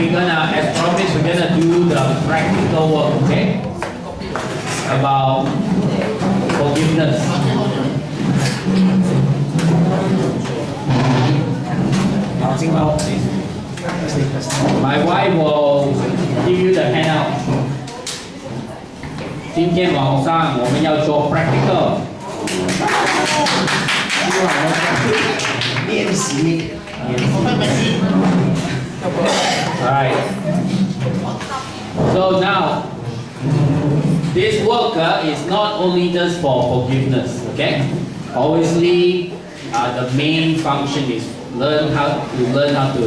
we're gonna, as promised, we're gonna do the practical work, okay? About forgiveness. My wife will give you the handout. 今天晚上我们要做 practical。练习。Alright. So now, this work is not only just for forgiveness, okay? Obviously, the main function is learn how to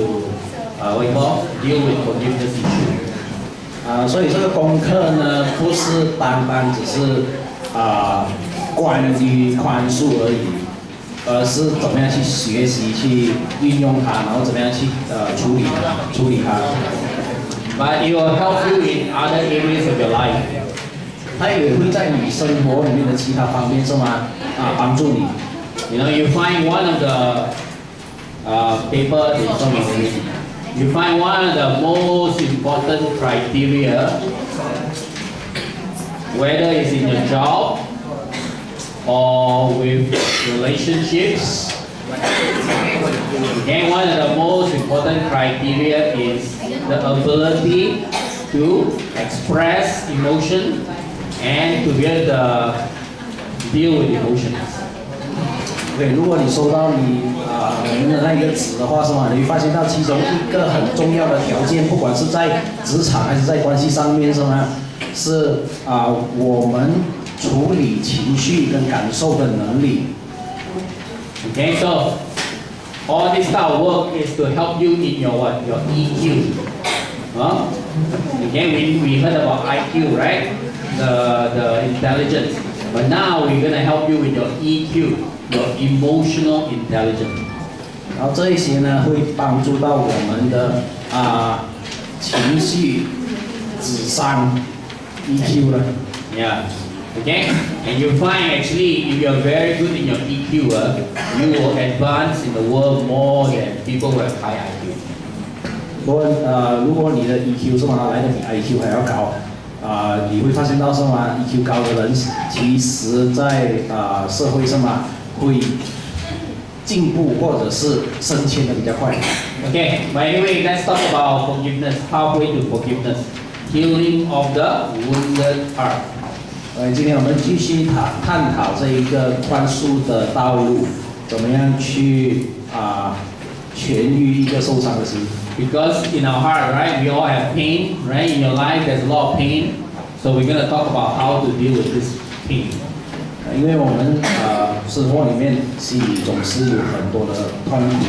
what you call deal with forgiveness issue. 所以这个功课呢，不是单单只是关于宽恕而已，而是怎么样去学习、去运用它，然后怎么样去处理它。But it will help you in other areas of your life. 它也会在你生活里面的其他方面是吗？帮助你。You know, you find one of the paper in some university. You find one of the most important criteria, whether it's in your job or with relationships. And one of the most important criteria is the ability to express emotion and to be able to deal with emotions. 对，如果你收到你们的那一个纸的话，是吗？你会发现到其中一个很重要的条件，不管是在职场还是在关系上面，是吗？是我们处理情绪跟感受的能力。Okay, so all this type of work is to help you in your what? Your EQ. Okay, we heard about IQ, right? The intelligence. But now we're gonna help you with your EQ, your emotional intelligence. 然后这一些呢，会帮助到我们的情绪智商 EQ 了。Yeah. Okay? And you find actually if you're very good in your EQ, you will advance in the world more than people who have high IQ. 如果你的 EQ 是吗，来的比 IQ 还要高，你会发现到是吗 ？EQ 高的人其实在社会上嘛会进步或者是升迁的比较快。Okay, but anyway, let's talk about forgiveness. Halfway to forgiveness, healing of the wounded heart. 今天我们继续探讨这一个宽恕的道路，怎么样去痊愈一个受伤的心。Because in our heart, right, we all have pain, right? In your life, there's a lot of pain. So we're going to talk about how to deal with this pain. 因为我们生活里面心里总是有很多的痛苦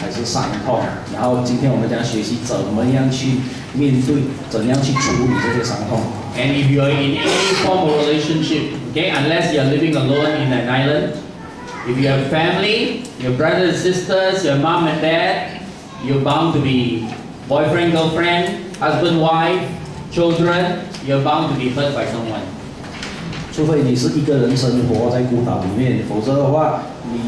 还是伤痛，然后今天我们将学习怎么样去面对，怎样去处理这些伤痛。And if you're in any form of relationship, okay, unless you're living alone in an island, if you have family, your brothers and sisters, your mom and dad, you're bound to be boyfriend, girlfriend, husband, wife, children, you're bound to be hurt by someone. 除非你是一个人生活在孤岛里面，否则的话，你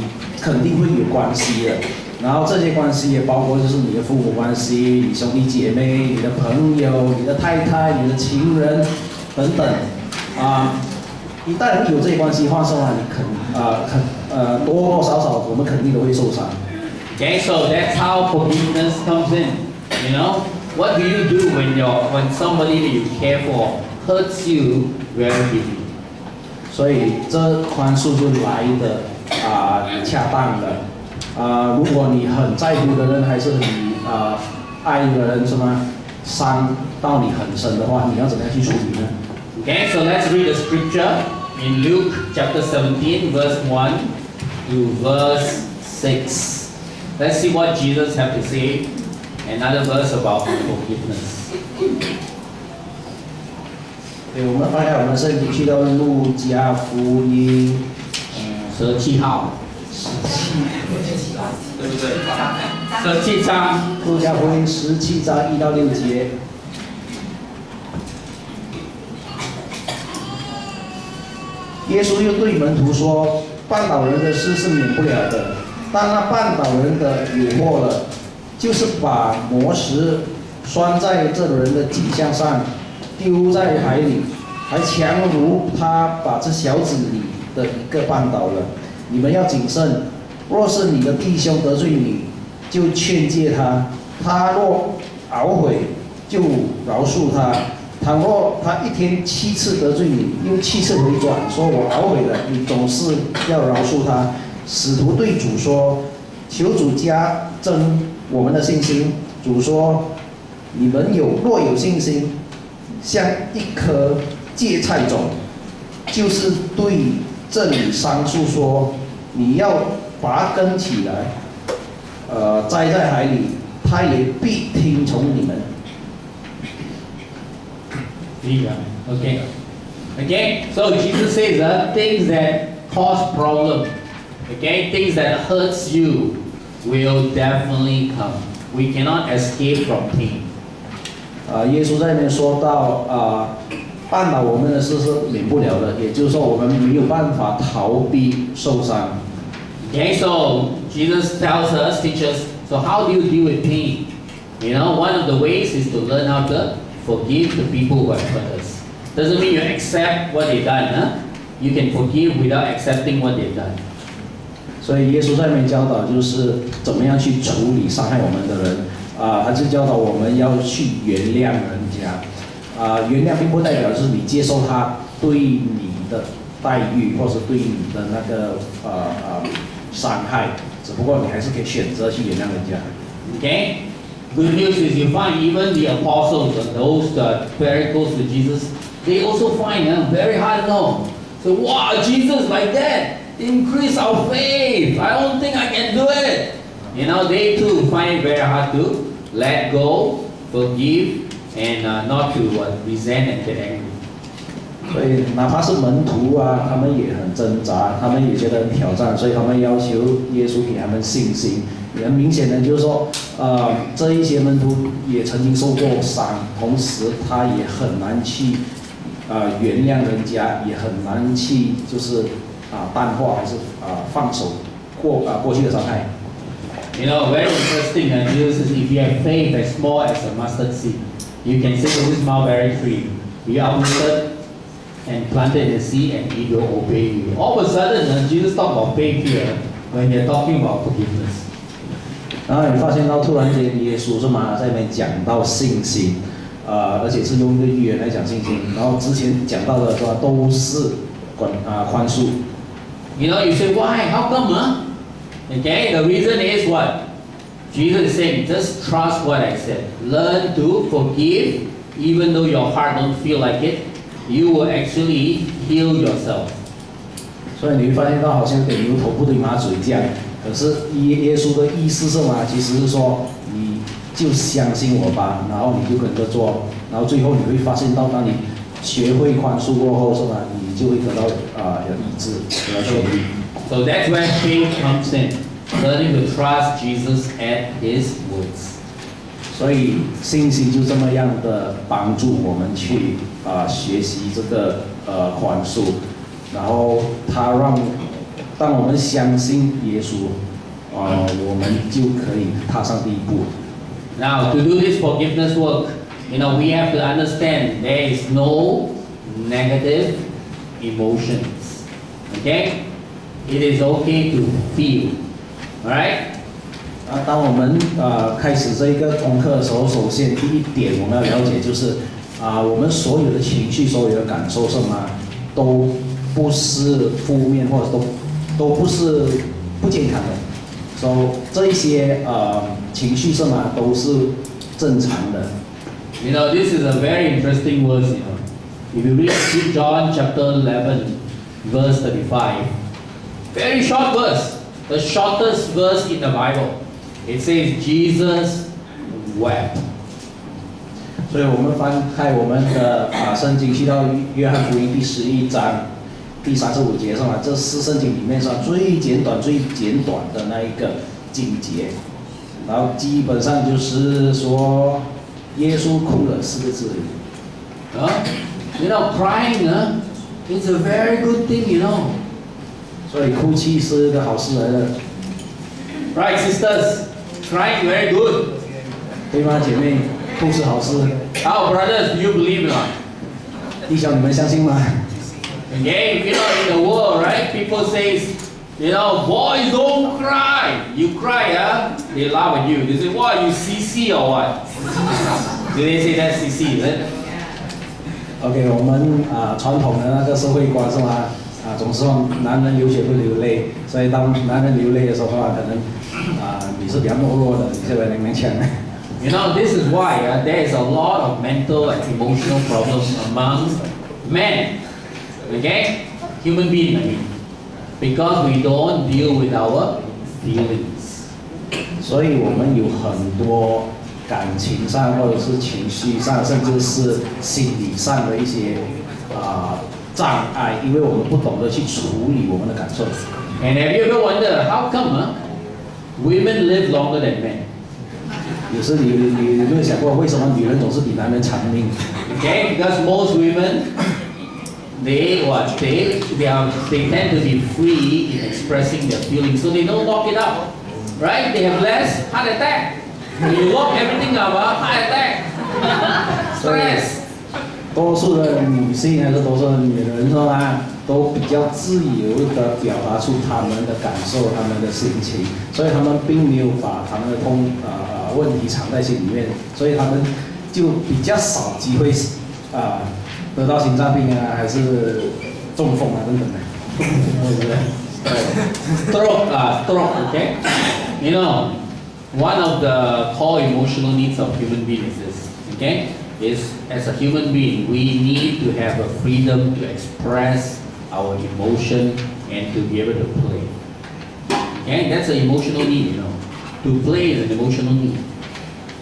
肯定会有关系的。然后这些关系也包括就是你的父母关系、你兄弟姐妹、你的朋友、你的太太、你的情人等等。一旦有这些关系发生了，你多多少少我们肯定都会受伤。Okay, so that's how forgiveness comes in. You know, what do you do when somebody that you care for hurts you very deeply? 所以这宽恕就来的恰当的。如果你很在乎的人，还是你爱的人，是吗？伤到你很深的话，你要怎么样去处理呢？ Okay, so let's read the scripture in Luke chapter 17, verse 1 to verse 6. Let's see what Jesus had to say. Another verse about forgiveness. 对，我们翻开我们的圣经，去到路加福音17号。对不对？17章。路加福音17章1到6节。耶稣又对门徒说：“绊倒人的事是免不了的，但那绊倒人的有祸了，就是把磨石拴在这人的颈项上，丢在海里，还强如他把这小子里的一个绊倒了。你们要谨慎，若是你的弟兄得罪你，就劝诫他；他若懊悔，就饶恕他。倘若他一天7次得罪你，又7次回转，说我懊悔了，你总是要饶恕他。使徒对主说：求主加增我们的信心。主说：你们若有信心，像一颗芥菜种，就是对这里桑树说：你要拔根起来，栽在海里，他也必听从你们。Okay. Okay. So Jesus says things that cause problem, okay, things that hurts you will definitely come. We cannot escape from pain. 耶稣在那边说到绊倒我们的事是免不了的，也就是说我们没有办法逃避受伤。Okay, so Jesus tells us, teaches, so how do you deal with pain? You know, one of the ways is to learn how to forgive the people who have hurt us. Doesn't mean you accept what they've done, huh? You can forgive without accepting what they've done. 所以耶稣在那边教导就是怎么样去处理伤害我们的人他就教导我们要去原谅人家原谅并不代表就是你接受他对你的待遇，或是对你的那个伤害，只不过你还是可以选择去原谅人家。Okay. Good news is you find even the apostles and those that very close to Jesus, they also find very hard no. So, wow, Jesus like that, increase our faith. I don't think I can do it. You know, they too find it very hard to let go, forgive, and not to resent and get angry. 所以哪怕是门徒他们也很挣扎，他们也觉得很挑战，所以他们要求耶稣给他们信心。也很明显的就是说，这一些门徒也曾经受过伤，同时他也很难去原谅人家，也很难去就是淡化还是放手过去的伤害。You know, very interesting. Jesus says, if you have faith as small as a mustard seed, you can say to this mulberry tree, be uprooted and planted in the sea, and it will obey you. All of a sudden, Jesus talked about faith here when they're talking about forgiveness. 然后你发现到突然间耶稣是嘛在那边讲到信心，而且是用一个语言来讲信心，然后之前讲到的说都是宽恕。You know, you say why? How come? Okay, the reason is what? Jesus is saying, just trust what I said. Learn to forgive, even though your heart don't feel like it. You will actually heal yourself. 所以你会发现到好像点牛头不对马嘴这样。可是耶稣的意思是嘛，其实是说你就相信我吧，然后你就跟着做，然后最后你会发现到，当你学会宽恕过后，是吧，你就会得到有医治，得到痊愈。So that's where faith comes in, learning to trust Jesus at His words. 所以信心就这么样的帮助我们去学习这个宽恕，然后它当我们相信耶稣，我们就可以踏上第一步。Now, to do this forgiveness work, you know, we have to understand there is no negative emotions. Okay? It is okay to feel. All right? 当我们开始这一个功课的时候，首先第一点我们要了解就是我们所有的情绪、所有的感受什么都不是负面，或者都不是不健康的，所以这一些情绪什么都是正常的。You know, this is a very interesting verse. You know, if you read John chapter 11, verse 35, very short verse, the shortest verse in the Bible. It says Jesus wept. 所以我们翻开我们的圣经，去到约翰福音第11章。第35节是吧？这4圣经里面是最简短的那一个经节，然后基本上就是说，耶稣哭了4个字。You know, crying, it's a very good thing, you know. 所以哭泣是一个好事来的。Right, sisters, crying very good. 对吗，姐妹？不是好事。Our brothers, do you believe or not? 弟兄，你们相信吗？ Okay, you know, in the world, right? People say, you know, boys don't cry. You cry, huh? They laugh at you. They say, what, you CC or what? Do they say that's CC, is it? OK， 我们传统的那个社会观是吗？总是说男人流血不流泪，所以当男人流泪的时候可能你是比较懦弱的，你这边能强。You know, this is why there is a lot of mental and emotional problems among men. Okay? Human beings, I mean. Because we don't deal with our feelings. 所以我们有很多感情上或者是情绪上，甚至是心理上的一些障碍，因为我们不懂得去处理我们的感受。And have you ever wondered how come women live longer than men? 有时你有没有想过，为什么女人总是比男人长命 Okay, because most women, they tend to be free in expressing their feelings, so they don't lock it up, right? They have less heart attack. When you lock everything up, heart attack, stress. 多数的女性还是多数的女人是吧，都比较自由地表达出她们的感受、她们的心情，所以她们并没有把她们的问题藏在心里面，所以她们就比较少机会得到心脏病啊，还是中风啊等等的，对不对？ Stroke, okay? You know, one of the core emotional needs of human beings is, okay, is as a human being, we need to have a freedom to express our emotion and to be able to play. Okay, that's an emotional need, you know. To play is an emotional need,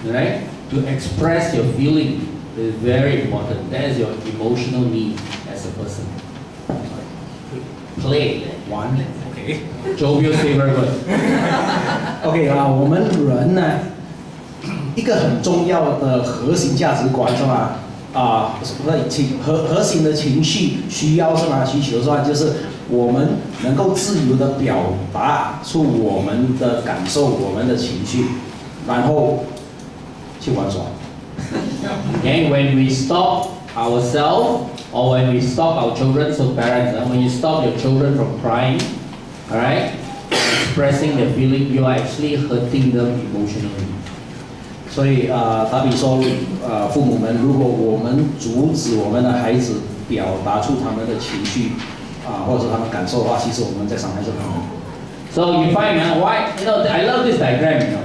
right? To express your feeling is very important. That is your emotional need as a person. Play, one. Okay. Jovial say very good. OK 我们人呢，一个很重要的核心价值观是吧？核心的情绪需要是吧？需求是吧？就是我们能够自由的表达出我们的感受、我们的情绪，然后去玩耍。Okay, when we stop ourselves or when we stop our children, so parents, when you stop your children from crying, all right, expressing their feeling, you are actually hurting them emotionally. 所以打比说父母们，如果我们阻止我们的孩子表达出他们的情绪或者他们感受的话，其实我们在伤害着他们。So you find why, you know, I love this diagram, you know,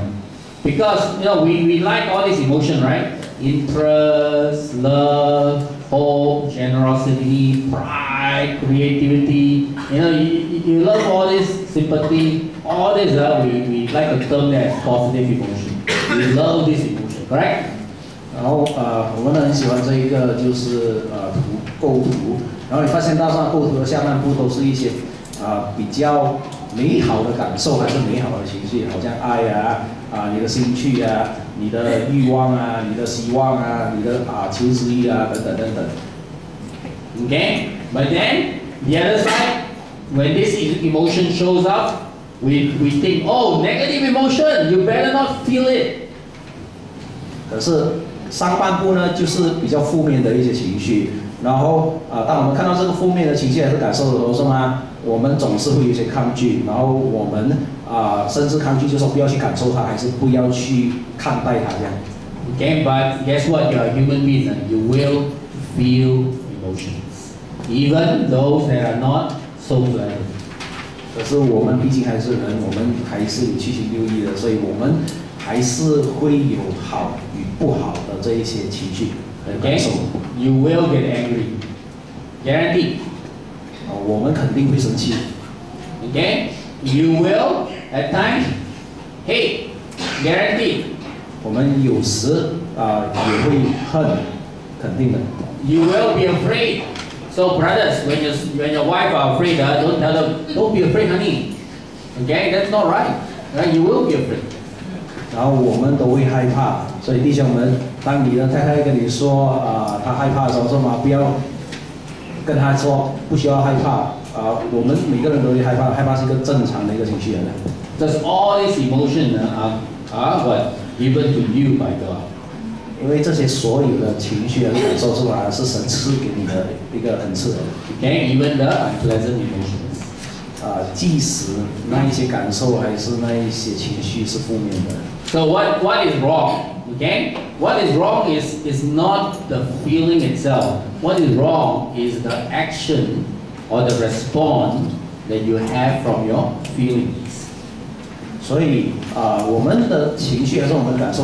because you know we like all this emotion, right? Interest, love, hope, generosity, pride, creativity. You know, you love all this sympathy, all this. We like a term that is positive emotion. We love this emotion, correct? 然后我们很喜欢这一个就是构图，然后你发现到上构图的下半部都是一些比较美好的感受，还是美好的情绪，好像爱你的兴趣你的欲望你的希望你的求知欲等等等等。Okay, but then the other side, when this emotion shows up, we think, oh, negative emotion, you better not feel it. 可是上半部呢，就是比较负面的一些情绪，然后当我们看到这个负面的情绪还是感受的时候，是吗？我们总是会有一些抗拒，然后我们甚至抗拒，就说不要去感受它，还是不要去看待它这样。Okay, but guess what? You are a human being, and you will feel emotions, even those that are not so pleasant. 可是我们毕竟还是人，我们还是有七情六欲的，所以我们还是会有好与不好的这一些情绪和感受。You will get angry, guaranteed. 我们肯定会生气。Okay, you will at times hate, guaranteed. 我们有时也会恨，肯定的。You will be afraid. So brothers, when your wife are afraid, don't tell them, don't be afraid, honey. Okay, that's not right. Right? You will be afraid. 然后我们都会害怕，所以弟兄们，当你的太太跟你说她害怕的时候，说嘛，不要跟她说不需要害怕我们每个人都会害怕，害怕是一个正常的一个情绪来的。Because all these emotions are what? given to you by God. 因为这些所有的情绪和感受是吧，是神赐给你的一个恩赐的。Okay, even the unpleasant emotions. 即使那一些感受还是那一些情绪是负面的。So what is wrong? Okay, what is wrong is not the feeling itself. What is wrong is the action or the response that you have from your feelings. 所以我们的情绪还是我们的感受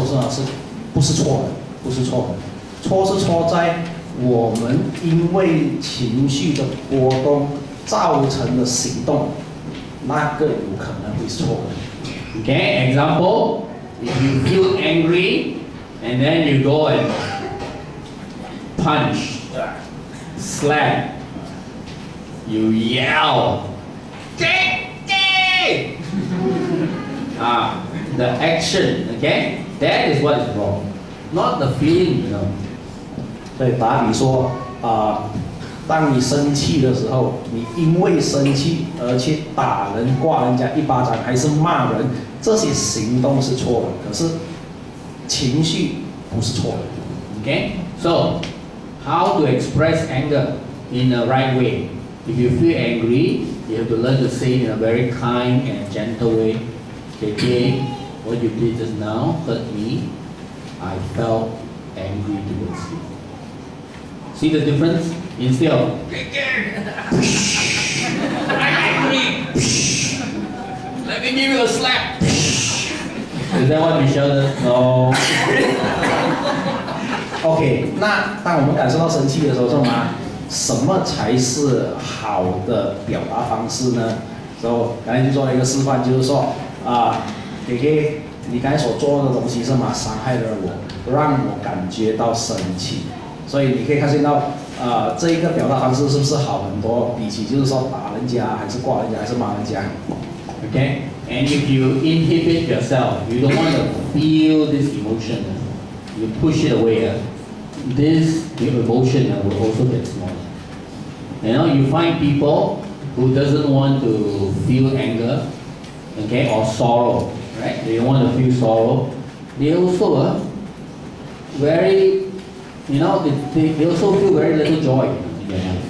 不是错的，不是错的，错是错在我们因为情绪的波动造成的行动，那个有可能会是错的。Okay, example, if you feel angry and then you go and punch, slap, you yell, the action, okay, that is what is wrong, not the feeling, you know. 对，打比说当你生气的时候，你因为生气而去打人、挂人家一巴掌，还是骂人，这些行动是错的，可是情绪不是错的。Okay, so how to express anger in the right way? If you feel angry, you have to learn to say it in a very kind and gentle way. Okay, what you did just now hurt me. I felt angry towards you. See the difference? Instead of I'm angry. Let me give you a slap. Is that what Michelle does? No. OK， 那当我们感受到生气的时候，是吗？什么才是好的表达方式呢？然后刚才就做了一个示范，就是说给你刚才所做的东西是吗？伤害了我，让我感觉到生气。所以你可以看见到这一个表达方式是不是好很多？比起就是说打人家，还是挂人家，还是骂人家。Okay? And if you inhibit yourself, you don't want to feel this emotion, you push it away, this emotion will also get smaller. You know, you find people who doesn't want to feel anger, okay, or sorrow, right? They don't want to feel sorrow. They also very, you know, they also feel very little joy in their life.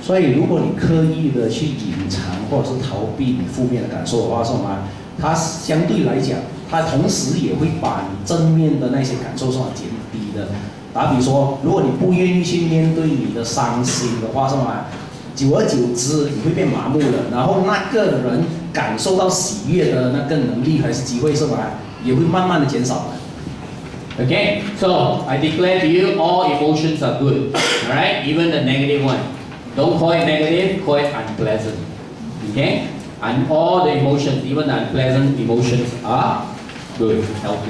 所以，如果你刻意的去隐藏或者是逃避你负面的感受的话，是吗？它相对来讲，它同时也会把你正面的那些感受减低的。打比说，如果你不愿意去面对你的伤心的话，是吗？久而久之，你会变麻木了。然后那个人感受到喜悦的那个能力还是机会，是吗？也会慢慢的减少的。Okay, so I declare to you, all emotions are good. All right, even the negative one. Don't call it negative, call it unpleasant. Okay? And all the emotions, even the unpleasant emotions are good, healthy.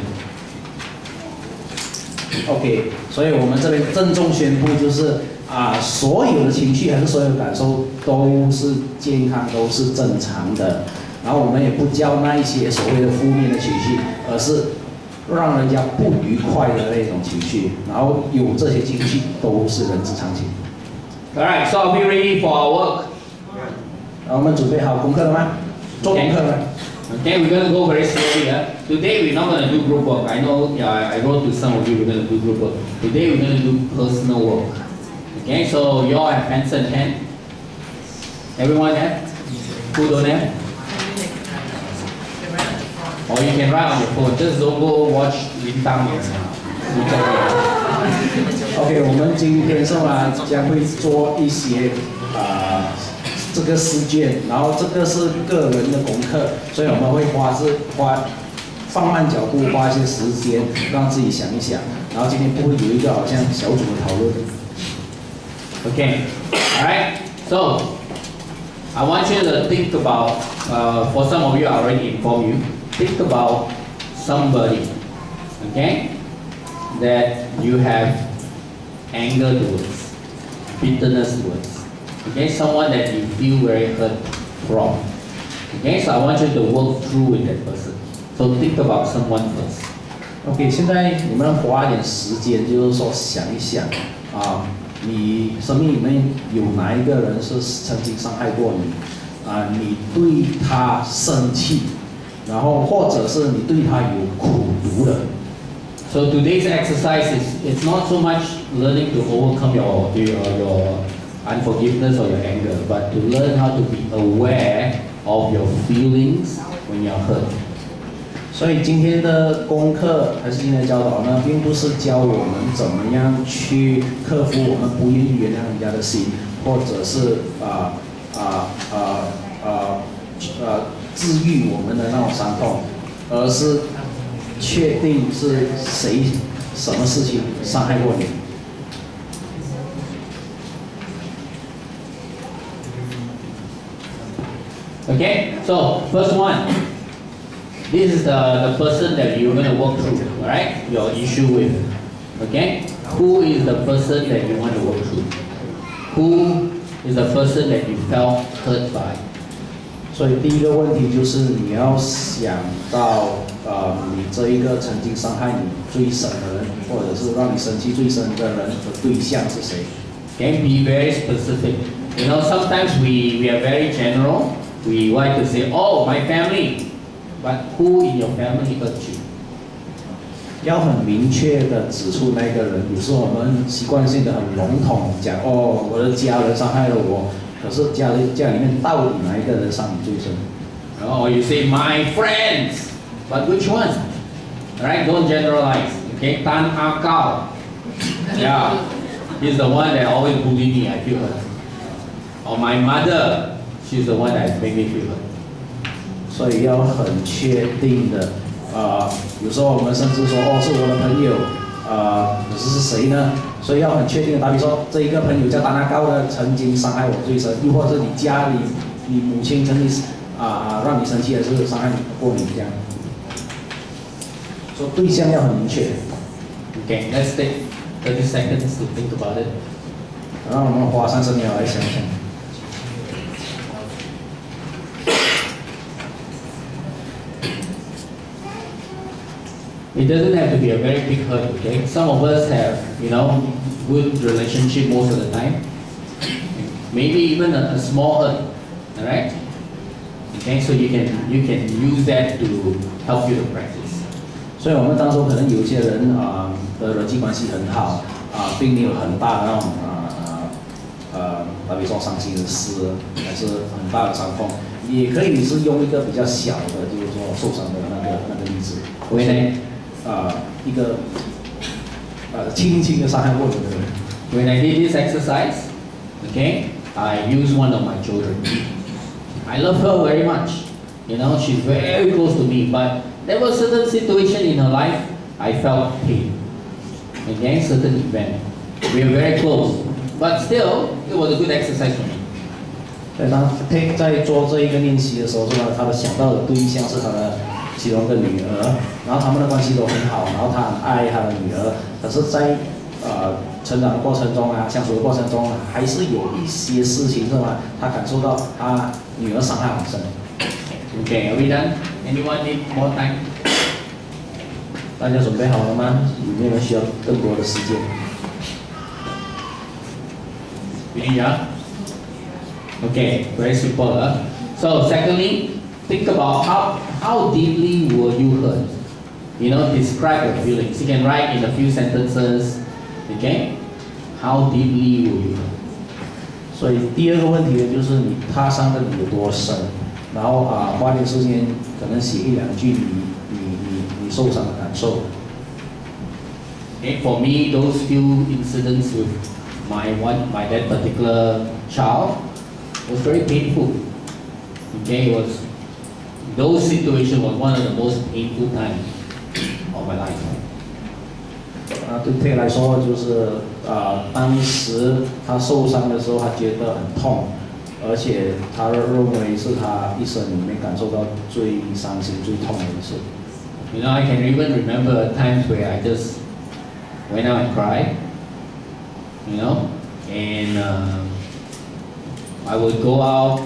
OK， 所以我们这边郑重宣布，就是所有的情绪还是所有的感受都是健康，都是正常的。然后我们也不叫那一些所谓的负面的情绪，而是让人家不愉快的那种情绪。然后有这些情绪都是人之常情。Alright, so are we ready for our work? 我们准备好功课了吗？做功课了。Okay, we're going to go very slowly. Today we're not going to do group work. I know, I wrote to some of you we're going to do group work. Today we're going to do personal work. Okay, so you all have pencil and pen? Everyone have? Who don't have? Or you can write on your phone. Just don't go watch Lin Tang OK， 我们今天是吗将会做一些这个试卷，然后这个是个人的功课，所以我们会放慢脚步，花一些时间让自己想一想，然后今天不会有一个好像小组的讨论。Okay, alright, so I want you to think about, for some of you I already informed you, think about somebody, okay, that you have anger towards, bitterness towards. Okay, someone that you feel very hurt from. Okay, so I want you to work through with that person. So think about someone first. OK， 现在你们花一点时间，就是说想一想你生命里面有哪一个人是曾经伤害过你你对他生气，然后或者是你对他有苦毒的。So today's exercise it's not so much learning to overcome your unforgiveness or your anger, but to learn how to be aware of your feelings when you're hurt. 所以今天的功课还是今天的教导呢，并不是教我们怎么样去克服我们不愿意原谅人家的心，或者是治愈我们的那种伤痛，而是确定是谁什么事情伤害过你。Okay, so first one. This is the person that you're going to work through, alright? Your issue with. Okay? Who is the person that you want to work through? Who is the person that you felt hurt by? 所以第一个问题就是你要想到，你这一个曾经伤害你最深的人，或者是让你生气最深的人的对象是谁 Can be very specific. You know, sometimes we are very general. We like to say, oh, my family. But who in your family hurt you? 要很明确的指出那个人。有时候我们习惯性的很笼统讲，哦，我的家人伤害了我，可是家里面到底哪一个人伤你最深？ Or you say, my friends. But which one? Alright, don't generalize. Okay, Tan Ah Kao. Yeah, he's the one that always bullied me, I feel hurt. Or my mother, she's the one that made me feel hurt. 所以要很确定的，有时候我们甚至说，哦，是我的朋友，可是是谁呢？所以要很确定的，打比说，这一个朋友叫丹娜高的，曾经伤害我最深，又或者你家里，你母亲曾经让你生气，还是伤害过你这样。说对象要很明确。Okay, let's take 30 seconds to think about it. 然后我们花30秒来想想。It doesn't have to be a very big hurt, okay? Some of us have, you know, good relationship most of the time. Maybe even a small hurt, all right? Okay, so you can use that to help you to practice. 所以我们当中可能有些人的人际关系很好并没有很大的那种打比说伤心的事，还是很大的伤痛，也可以是用一个比较小的，就是说受伤的那个例子。为呢？一个轻轻的伤害过你的人。When I did this exercise, okay, I used one of my children. I love her very much. You know, she's very close to me, but there was a certain situation in her life I felt pain. Okay, certain event. We were very close, but still, it was a good exercise for me. 对，当在做这一个练习的时候，是吧？他的想到的对象是他的其中一个女儿，然后他们的关系都很好，然后他很爱他的女儿，可是在成长的过程中相处的过程中还是有一些事情是吧？他感受到他女儿伤害很深。Okay, are we done? Anyone need more time? 大家准备好了吗？有没有人需要更多的时间？ Yeah. Okay, very simple. So secondly, think about how deeply were you hurt? You know, describe your feelings. You can write in a few sentences. Okay, how deeply were you hurt? 所以第二个问题呢，就是他伤的你有多深，然后花点时间，可能写1-2句你受伤的感受。Okay, for me, those few incidents with my that particular child was very painful. Okay, those situations was one of the most painful times of my life. 对他来说，就是当时他受伤的时候，他觉得很痛，而且他认为是他一生里面感受到最伤心、最痛的一次。You know, I can even remember times where I just went out and cried. You know, and I would go out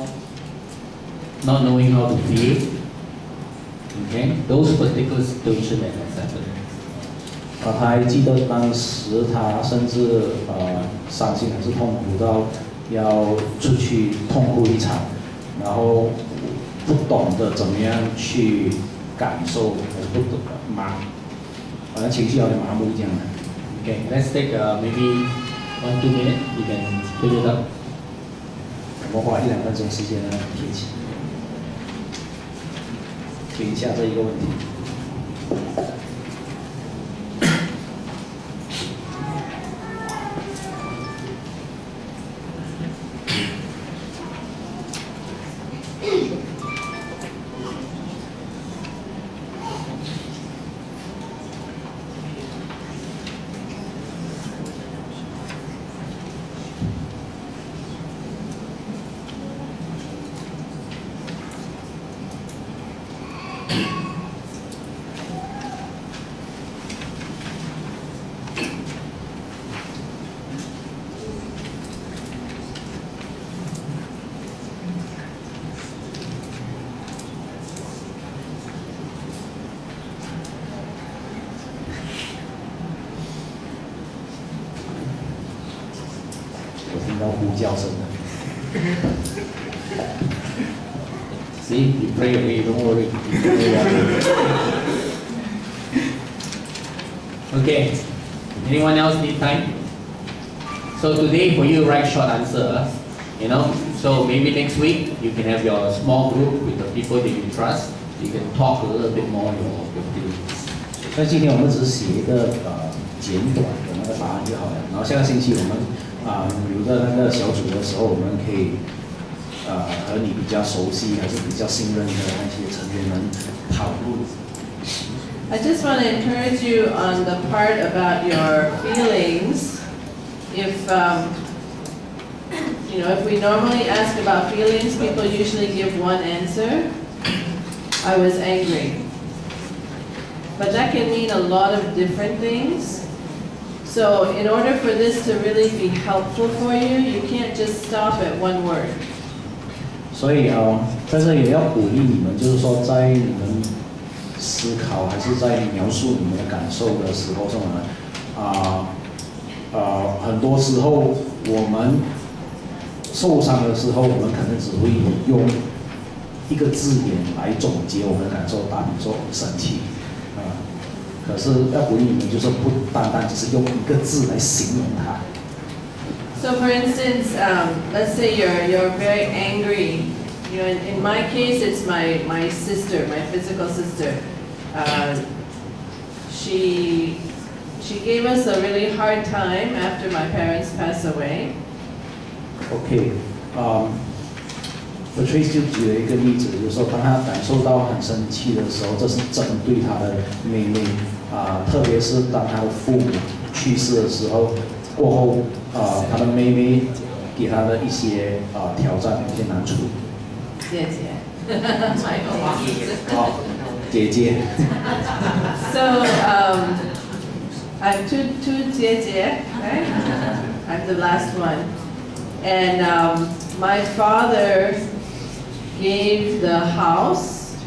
not knowing how to feel. Okay, those particular situations that has happened. 他还记得当时他甚至伤心还是痛苦到要出去痛哭一场，然后不懂得怎么样去感受，还是不懂好像情绪有点麻木这样的。Okay, let's take maybe 1-2 minutes. You can fill it up. 我们花1-2分钟时间呢，听一下这一个问题。我听到呼叫声了。See, you pray away, don't worry. Okay, anyone else need time? So today for you write short answer, you know. So maybe next week you can have your small group with the people that you trust. You can talk a little bit more your feelings. 那今天我们只是写一个简短的那个答案就好了。然后下个星期我们留着那个小组的时候，我们可以和你比较熟悉还是比较信任的那些成员们讨论。I just want to encourage you on the part about your feelings. If if we normally ask about feelings, people usually give one answer. I was angry. But that can mean a lot of different things. So in order for this to really be helpful for you, you can't just stop at one word. 所以在这里也要鼓励你们，就是说在你们思考还是在描述你们的感受的时候，很多时候我们受伤的时候，我们可能只会用一个字眼来总结我们的感受，打比说生气，可是要鼓励你们，就是不单单只是用一个字来形容它。So for instance, let's say you're very angry. In my case, it's my sister, my physical sister. She gave us a really hard time after my parents passed away. OK，Patrice 就举了一个例子，就是说，当他感受到很生气的时候，这是针对他的妹妹特别是当他的父母去世的时候，过后他的妹妹给他的一些挑战、一些难处。姐姐，姐姐。So I have two 姐姐, right? I'm the last one, and my father gave the house,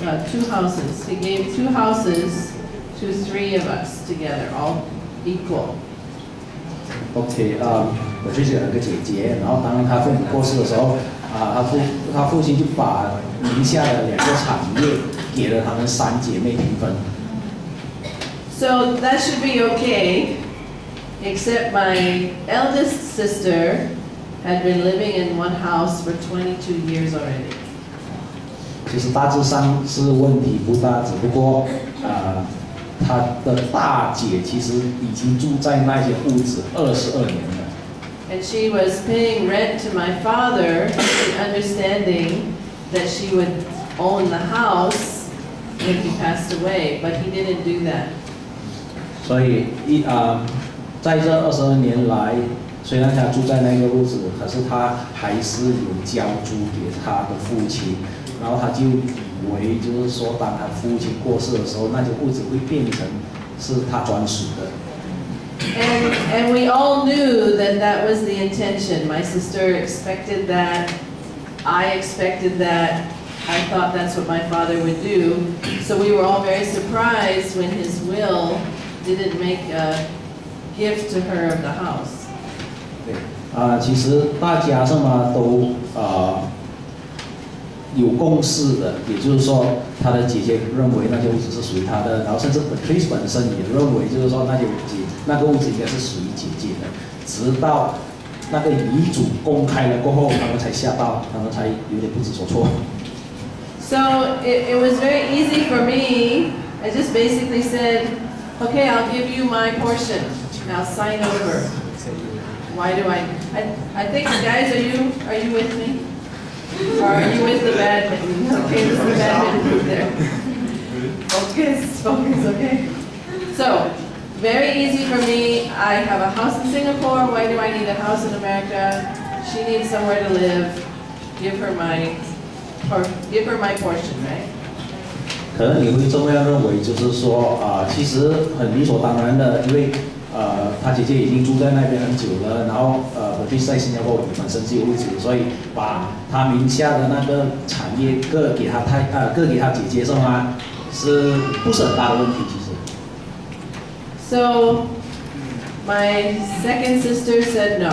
2 houses. He gave 2 houses to 3 of us together, all equal. OK， 我就是有一个姐姐，然后当他父母过世的时候，他父亲就把名下的2个产业给了他们3姐妹平分。So that should be okay, except my eldest sister had been living in one house for 22 years already. 其实大致上是问题不大，只不过他的大姐其实已经住在那些屋子22年了。And she was paying rent to my father, understanding that she would own the house when he passed away, but he didn't do that. 所以在这22年来，虽然他住在那个屋子，可是他还是有交租给他的父亲，然后他就以为就是说，当他父亲过世的时候，那间屋子会变成是他专属的。And we all knew that was the intention. My sister expected that. I expected that. I thought that's what my father would do. So we were all very surprised when his will didn't make a gift to her of the house. 对，其实大家都有共识的，也就是说，他的姐姐认为那些屋子是属于他的，然后甚至 Patrice 本身也认为，就是说那个屋子应该是属于姐姐的，直到那个遗嘱公开了过后，他们才吓到，他们才有点不知所措。So it was very easy for me. I just basically said, okay, I'll give you my portion. Now sign over. Why do I think, guys, are you with me? Or are you with the badminton? Okay, there's the badminton there. Focus, okay? So, very easy for me. I have a house in Singapore. Why do I need a house in America? She needs somewhere to live. Give her my portion, right? 可能你会这么样认为，就是说其实很理所当然的，因为他姐姐已经住在那边很久了，然后Patrice 在新加坡本身就有位置，所以把他名下的那个产业各给他姐姐是吗？是不是很大的问题？其实。So my second sister said no.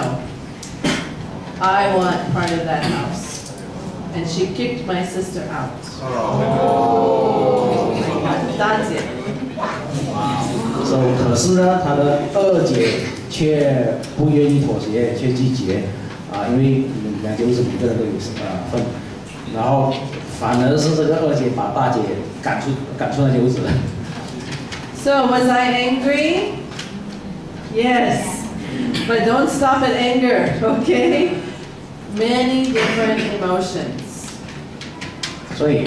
I want part of that house, and she kicked my sister out. 大姐。可是呢，他的二姐却不愿意妥协，却拒绝因为两姐是每个人都有份，然后反而是这个二姐把大姐赶出那间屋子。So was I angry? Yes, but don't stop at anger, okay? Many different emotions. 所以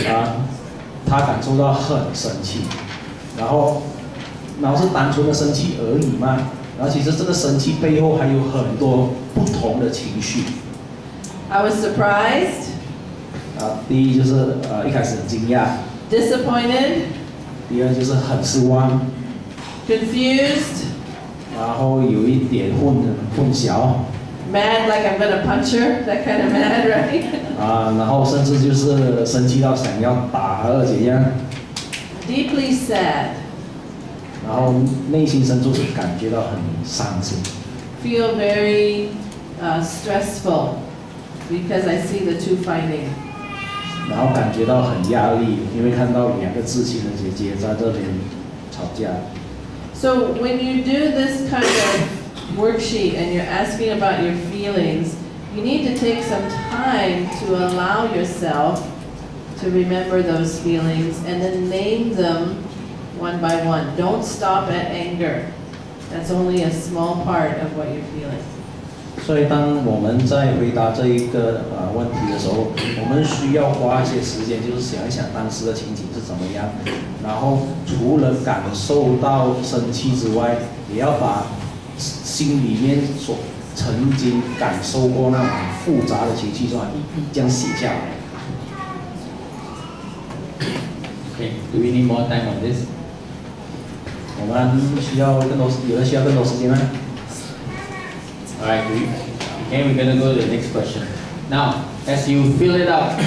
他感受到很生气，然后是单纯的生气而已嘛。然后其实这个生气背后还有很多不同的情绪。I was surprised. 第一就是一开始很惊讶。Disappointed. 第二就是很失望。Confused. 然后有一点混淆。Mad like I'm gonna punch her, that kind of mad, right? 然后甚至就是生气到想要打二姐一样。Deeply sad. 然后内心深处是感觉到很伤心。Feel very stressful because I see the two fighting. 然后感觉到很压力，因为看到两个至亲的姐姐在这边吵架。So when you do this kind of worksheet and you're asking about your feelings, you need to take some time to allow yourself to remember those feelings and then name them one by one. Don't stop at anger. That's only a small part of what you're feeling. 所以当我们在回答这一个问题的时候，我们需要花一些时间，就是想一想当时的情景是怎么样，然后除了感受到生气之外，也要把心里面所曾经感受过那种复杂的情绪，是吧？一这样写下来。Okay, do we need more time on this? 我们有人需要更多时间吗？ Alright, okay, we're going to go to the next question. Now, as you fill it out,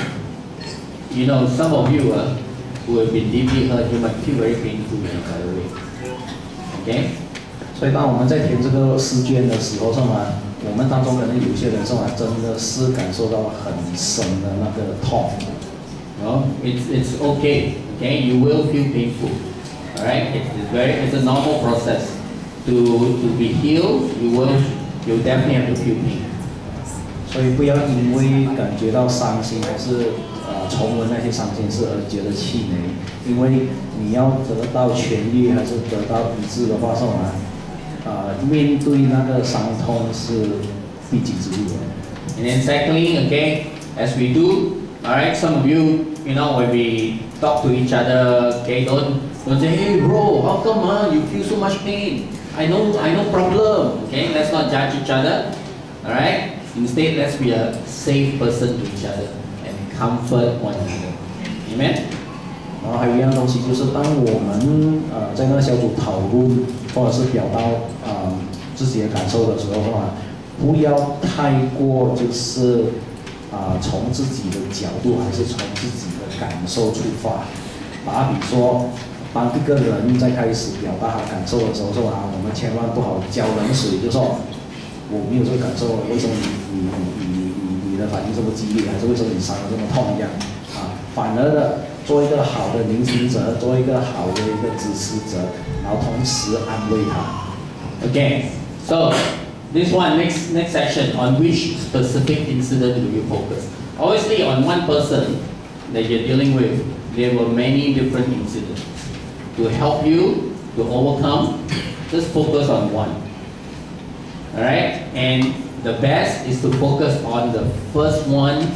you know, some of you who have been deeply hurt, you might feel very painful, by the way. Okay? 所以当我们在填这个试卷的时候，是吗？我们当中可能有些人是吗？真的是感受到很深的那个痛。No, it's okay. Okay, you will feel painful. Alright, it's a normal process. To be healed, you definitely have to feel pain. 所以不要因为感觉到伤心，还是重温那些伤心事而觉得气馁，因为你要得到痊愈还是得到医治的话，是吗？面对那个伤痛是必经之路。And then secondly, okay, as we do, alright, some of you, you know, when we talk to each other, okay, don't say, hey bro, how come you feel so much pain? I know problem, okay? Let's not judge each other, alright? Instead, let's be a safe person to each other and comfort one another. Amen? 然后还有一样东西，就是当我们在那个小组讨论或者是表达自己的感受的时候的话，不要太过就是从自己的角度还是从自己的感受出发。打比说，当一个人在开始表达他感受的时候，是吧？我们千万不好浇冷水，就说我没有这个感受，为什么你的反应这么激烈，还是为什么你伤得这么痛一样？啊，反而的做一个好的聆听者，做一个好的一个支持者，然后同时安慰他。Okay, so this one, next section, on which specific incident do you focus? Obviously, on one person that you're dealing with, there were many different incidents. To help you to overcome, just focus on one. Alright? And the best is to focus on the first one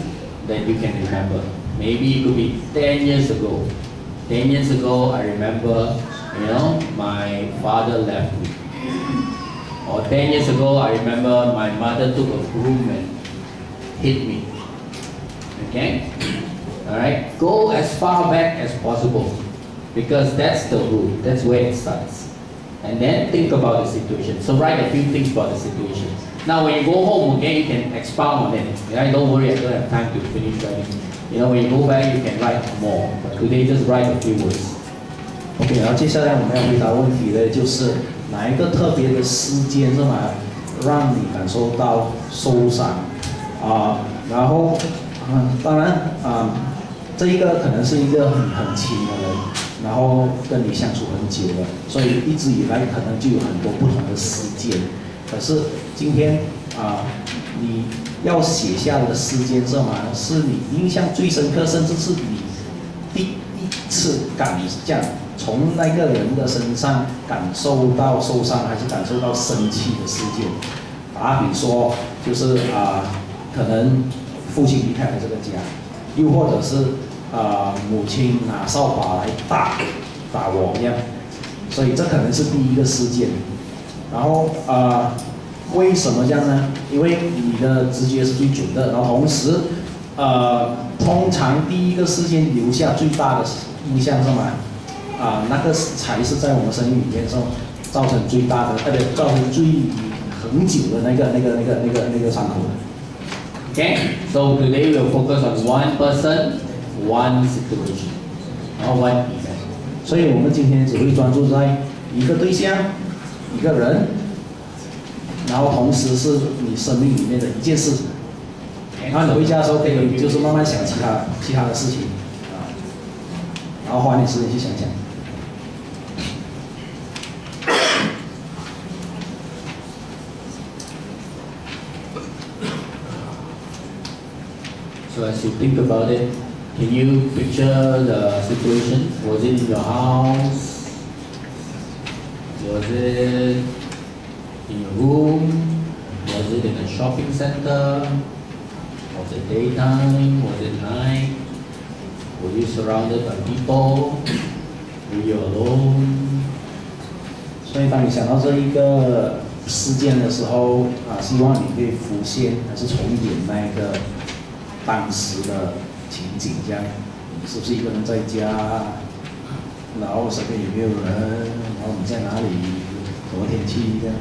that you can remember. Maybe it could be 10 years ago. 10 years ago, I remember, my father left me. Or 10 years ago, I remember my mother took a broom and hit me. Okay? Alright? Go as far back as possible. Because that's the root, that's where it starts. And then think about the situation. So write a few things about the situation. Now when you go home, okay, you can expound on it. Right? Don't worry, I don't have time to finish writing. When you go back, you can write more. But today, just write a few words. OK， 然后接下来我们要回答问题的就是哪一个特别的事件是吗？让你感受到受伤然后当然这一个可能是一个很亲的人，然后跟你相处很久了，所以一直以来可能就有很多不同的事件。可是今天你要写下的事件是吗？是你印象最深刻，甚至是你第一次从那个人的身上感受到受伤，还是感受到生气的事件。打比说，就是可能父亲离开了这个家，又或者是母亲拿扫把来打我一样，所以这可能是第一个事件。然后为什么这样呢？因为你的直觉是最准的，然后同时通常第一个事件留下最大的印象是吗？那个才是在我们生命里面上造成最大的，造成最恒久的那个伤口。Okay, so today we'll focus on one person, one situation, or one event. 所以我们今天只会专注在一个对象、一个人，然后同时是你生命里面的一件事。然后你回家的时候可以就是慢慢想其他的事情然后花点时间去想想。So as you think about it, can you picture the situation? Was it in your house? Was it in your room? Was it in a shopping center? Was it daytime? Was it night? Were you surrounded by people? Were you alone? 所以当你想到这一个事件的时候希望你可以浮现还是重演那个当时的情景，这样你是不是一个人在家，然后身边有没有人，然后你在哪里，什么天气这样。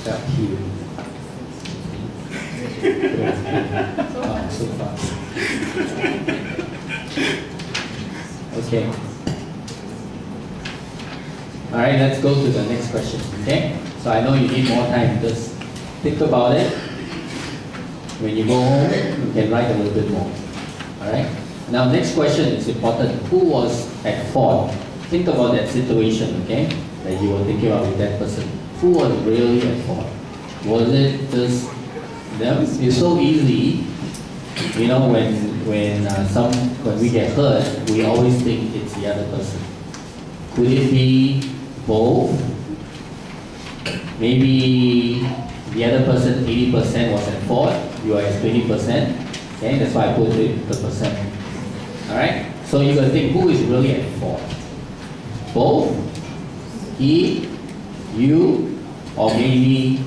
Felt you. Wow, so fast. Okay. All right, let's go to the next question. Okay. So I know you need more time. Just think about it. When you go home, you can write a little bit more. All right. Now, next question is important. Who was at fault? Think about that situation. Okay, that you were thinking about with that person. Who was really at fault? Was it just them? It's so easy. You know, when we get hurt, we always think it's the other person. Could it be both? Maybe the other person 80% was at fault. You are at 20%. Okay, that's why I put the percent. All right. So you got to think who is really at fault. Both, he, you, or maybe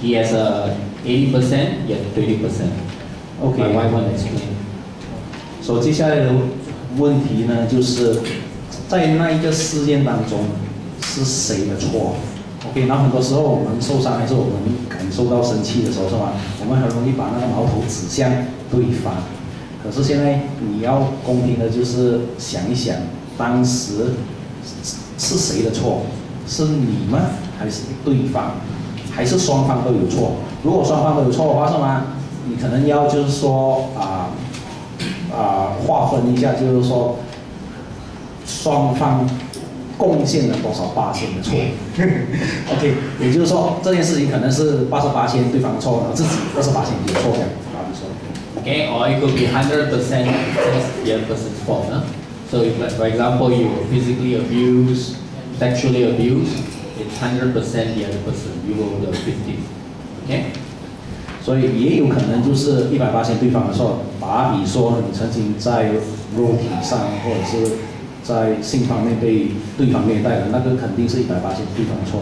he has a 80%, you have 20%. OK， My wife want to explain. 所以接下来的问题呢，就是在那一个事件当中是谁的错 ？OK， 然后很多时候我们受伤还是我们感受到生气的时候，是吧？我们很容易把那个矛头指向对方。可是现在你要公平的，就是想一想，当时是谁的错？是你吗？还是对方？还是双方都有错？如果双方都有错的话，是吗？你可能要就是说划分一下，就是说双方贡献了多少%的错？OK， 也就是说这件事情可能是88%对方错，自己28%有错这样，好比说。Okay, or it could be 100% just the other person's fault. Huh? So if, like, for example, you were physically abused, sexually abused, it's 100% the other person. You were the victim. Okay? 所以也有可能就是100%对方的错，比说你曾经在肉体上或者是在性方面被对方虐待的，那个肯定是100%对方的错。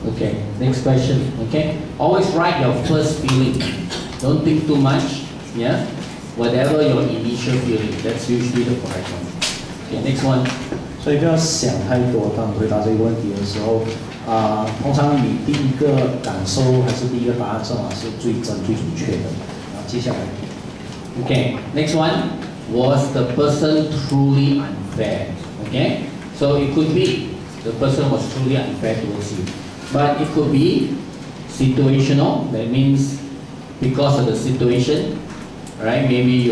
Okay, next question. Okay, always write your first feeling. Don't think too much. Yeah, whatever your initial feeling, that's usually the correct one. Okay, next one. 所以不要想太多，当回答这个问题的时候，通常你第一个感受还是第一个答案是吗？是最真、最准确的。然后接下来 Okay, next one. Was the person truly unfair? Okay, so it could be the person was truly unfair towards you, but it could be situational. That means because of the situation, right? Maybe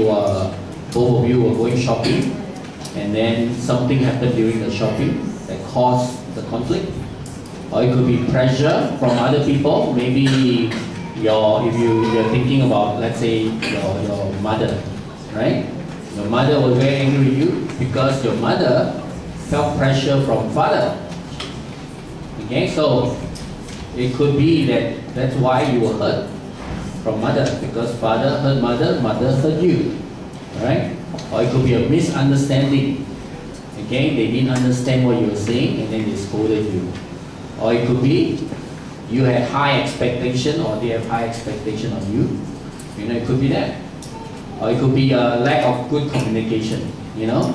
both of you were going shopping, and then something happened during the shopping that caused the conflict. Or it could be pressure from other people. Maybe if you're thinking about, let's say, your mother, right? Your mother was very angry with you because your mother felt pressure from father. Okay, so it could be that's why you were hurt from mother, because father hurt mother, mother hurt you. Alright? Or it could be a misunderstanding. Okay, they didn't understand what you were saying and then they scolded you. Or it could be you had high expectation or they have high expectation on you. You know, it could be that. Or it could be a lack of good communication. You know,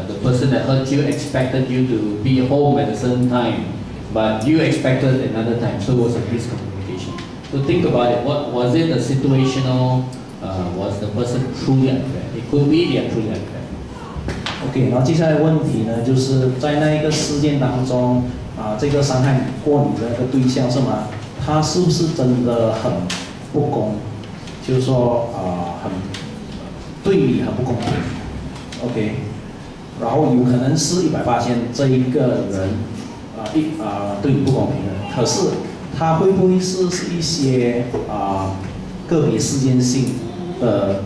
the person that hurt you expected you to be home at a certain time, but you expected another time, so it was a miscommunication. So think about it. What was it? A situational? Was the person truly unfair? It could be they are truly unfair. OK， 然后接下来问题呢，就是在那一个事件当中，这个伤害过你的那个对象是吗？他是不是真的很不公？就是说对你很不公平 ，OK， 然后有可能是100%这一个人对你不公平的，可是他会不会是一些个别事件性的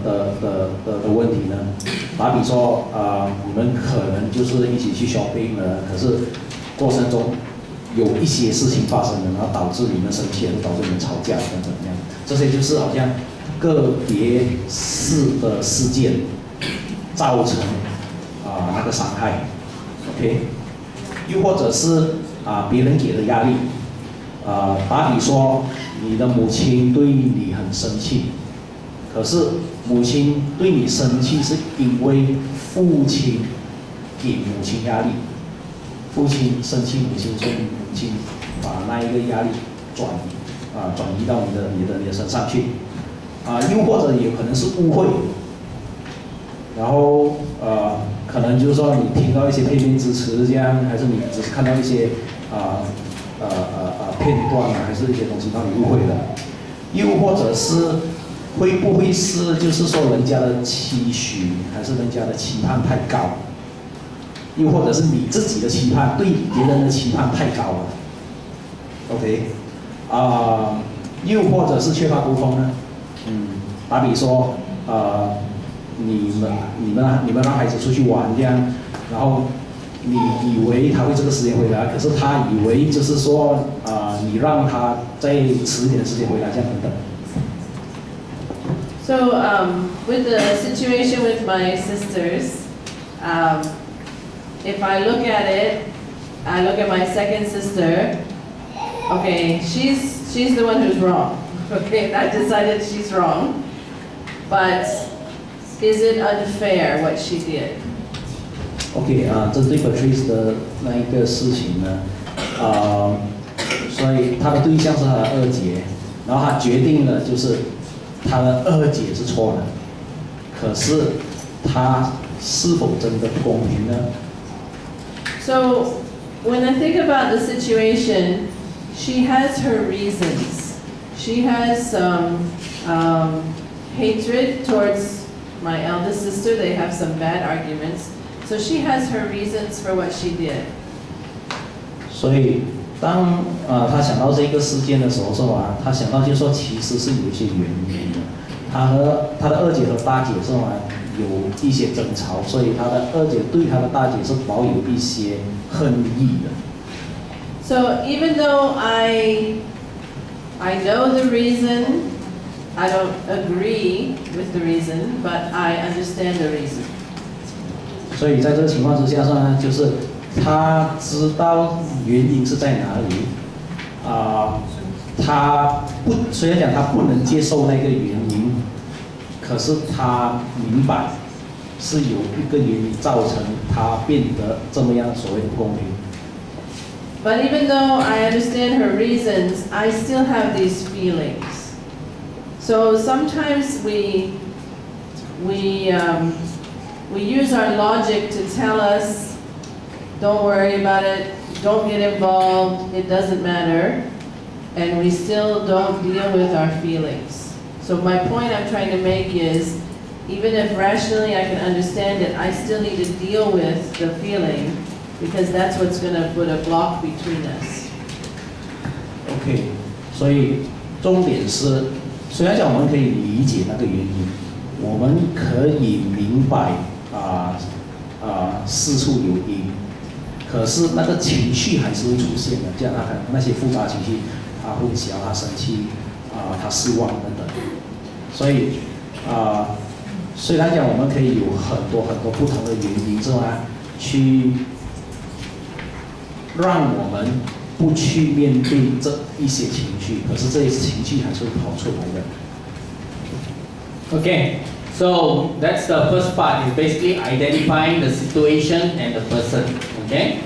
问题呢？打比说你们可能就是一起去 shopping 了，可是过程中有一些事情发生了，然后导致你们生气，导致你们吵架等等这样，这些就是好像个别事件造成那个伤害 ，OK？ 又或者是别人给的压力，打比说你的母亲对你很生气，可是母亲对你生气是因为父亲给母亲压力，父亲生气母亲，所以母亲把那一个压力转移到你的身上去，又或者也可能是误会，然后可能就是说你听到一些片面之词这样，还是你只是看到一些片段还是一些东西让你误会了，又或者是会不会是就是说人家的期许还是人家的期盼太高，又或者是你自己的期盼对别人的期盼太高了 ，OK？ 又或者是缺乏沟通呢？打比说你们让孩子出去玩这样，然后你以为他会这个时间回来，可是他以为就是说你让他再迟一点的时间回来这样等等。So with the situation with my sisters, if I look at it, I look at my second sister. Okay, she's the one who's wrong. Okay, I decided she's wrong, but is it unfair what she did? OK 针对 Patrice 的那一个事情呢，所以他的对象是他的二姐，然后他决定了就是他的二姐是错的，可是他是否真的不公平呢？ So when I think about the situation, she has her reasons. She has some hatred towards my eldest sister. They have some bad arguments. So she has her reasons for what she did. 所以当他想到这个事件的时候，是吧？他想到就是说，其实是有一些原因的。他和他的二姐和大姐是吧，有一些争吵，所以他的二姐对他的大姐是抱有一些恨意的。So even though I know the reason, I don't agree with the reason, but I understand the reason. 所以在这个情况之下呢，就是他知道原因是在哪里，虽然讲他不能接受那个原因，可是他明白是有一个原因造成他变得这么样所谓的不公平。But even though I understand her reasons, I still have these feelings. So sometimes we use our logic to tell us, don't worry about it, don't get involved, it doesn't matter, and we still don't deal with our feelings. So my point I'm trying to make is, even if rationally I can understand it, I still need to deal with the feeling, because that's what's going to put a block between us. OK， 所以重点是，虽然讲我们可以理解那个原因，我们可以明白事出有因，可是那个情绪还是会出现的，这样他可能那些复杂情绪，他混淆，他生气，他失望等等。所以虽然讲我们可以有很多不同的原因，是吧？去让我们不去面对这一些情绪，可是这些情绪还是会跑出来的。Okay, so that's the first part. Is basically identifying the situation and the person. Okay.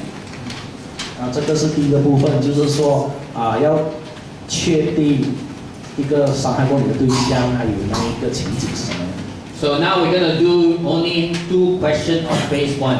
这个是第一个部分，就是说要确定一个伤害过你的对象，还有那一个情景是什么。So now we're going to do only 2 questions of phase 1.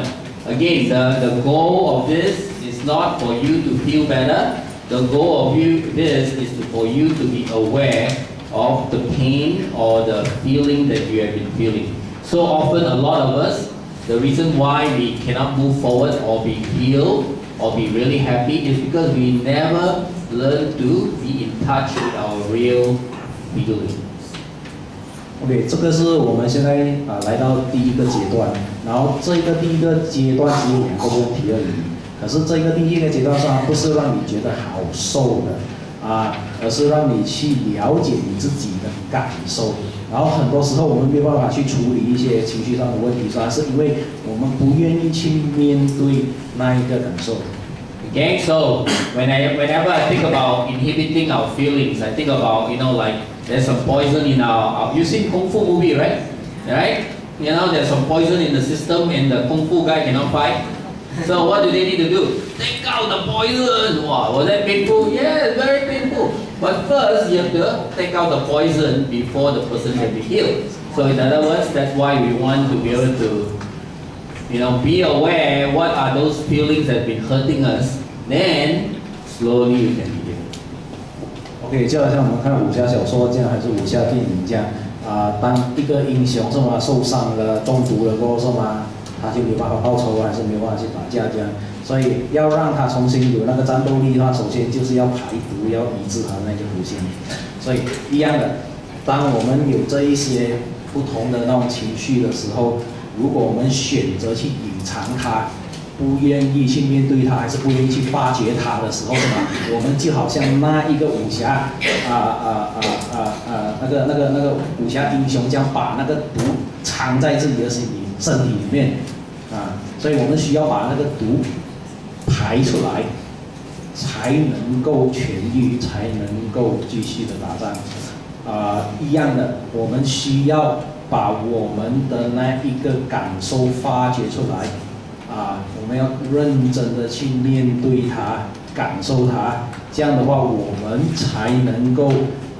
Again, the goal of this is not for you to feel better. The goal of this is for you to be aware of the pain or the feeling that you have been feeling. So often, a lot of us, the reason why we cannot move forward or be healed or be really happy is because we never learn to be in touch with our real feelings. OK， 这个是我们现在来到第一个阶段，然后这个第一个阶段只有2个问题而已。可是这个第一个阶段上不是让你觉得好受的而是让你去了解你自己的感受。然后很多时候我们没有办法去处理一些情绪上的问题，是因为我们不愿意去面对那一个感受。Okay, so whenever I think about inhibiting our feelings, I think about, like there's some poison in our you seen Kung Fu movie, right? Right? There's some poison in the system and the Kung Fu guy cannot fight. So what do they need to do? Take out the poison. Wow, was that painful? Yes, very painful. But first you have to take out the poison before the person can be healed. So in other words, that's why we want to be able to be aware what are those feelings that have been hurting us. Then slowly you can be healed. OK， 就好像我们看武侠小说这样，还是武侠电影这样当一个英雄受伤了、中毒了过后他就没办法报仇，还是没有办法去打架这样。所以要让他重新有那个战斗力的话，首先就是要排毒，要医治他那个毒性。所以一样的，当我们有这一些不同的那种情绪的时候，如果我们选择去隐藏它，不愿意去面对它，还是不愿意去发掘它的时候，我们就好像那一个武侠那个武侠英雄这样把那个毒藏在自己的身体里面所以我们需要把那个毒排出来，才能够痊愈，才能够继续的打仗。一样的，我们需要把我们的那一个感受发掘出来我们要认真的去面对它，感受它，这样的话我们才能够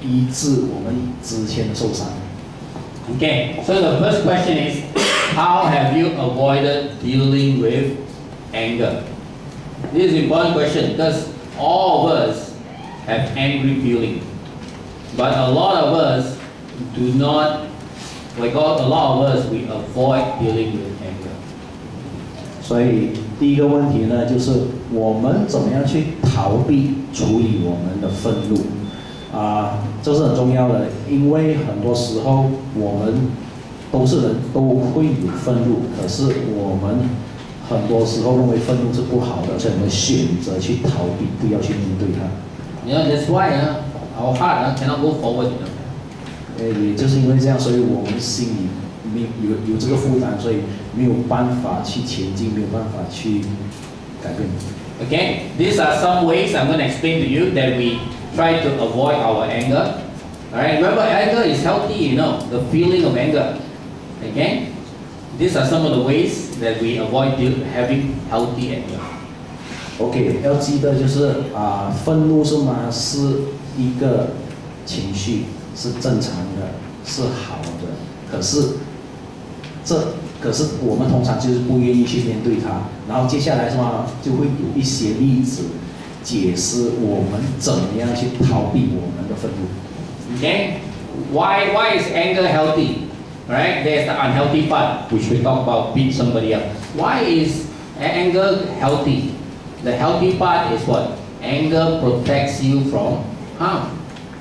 医治我们之前的受伤。Okay, so the first question is, how have you avoided dealing with anger? This is an important question because all of us have angry feeling, but a lot of us do not. A lot of us we avoid dealing with anger. 所以第一个问题呢，就是我们怎么样去逃避处理我们的愤怒这是很重要的，因为很多时候我们都是人，都会有愤怒，可是我们很多时候认为愤怒是不好的，所以我们选择去逃避，不要去面对它。That's why our heart cannot go forward. 也就是因为这样，所以我们心里有这个负担，所以没有办法去前进，没有办法去改变。Okay, these are some ways I'm going to explain to you that we try to avoid our anger. Alright, remember anger is healthy, the feeling of anger. Okay, these are some of the ways that we avoid having healthy anger. OK， 要记得就是愤怒是一个情绪，是正常的，是好的。可是我们通常就是不愿意去面对它，然后接下来就会有一些例子解释我们怎么样去逃避我们的愤怒。Okay, why is anger healthy? Right, there's the unhealthy part which we talk about beat somebody up. Why is anger healthy? The healthy part is what? Anger protects you from harm.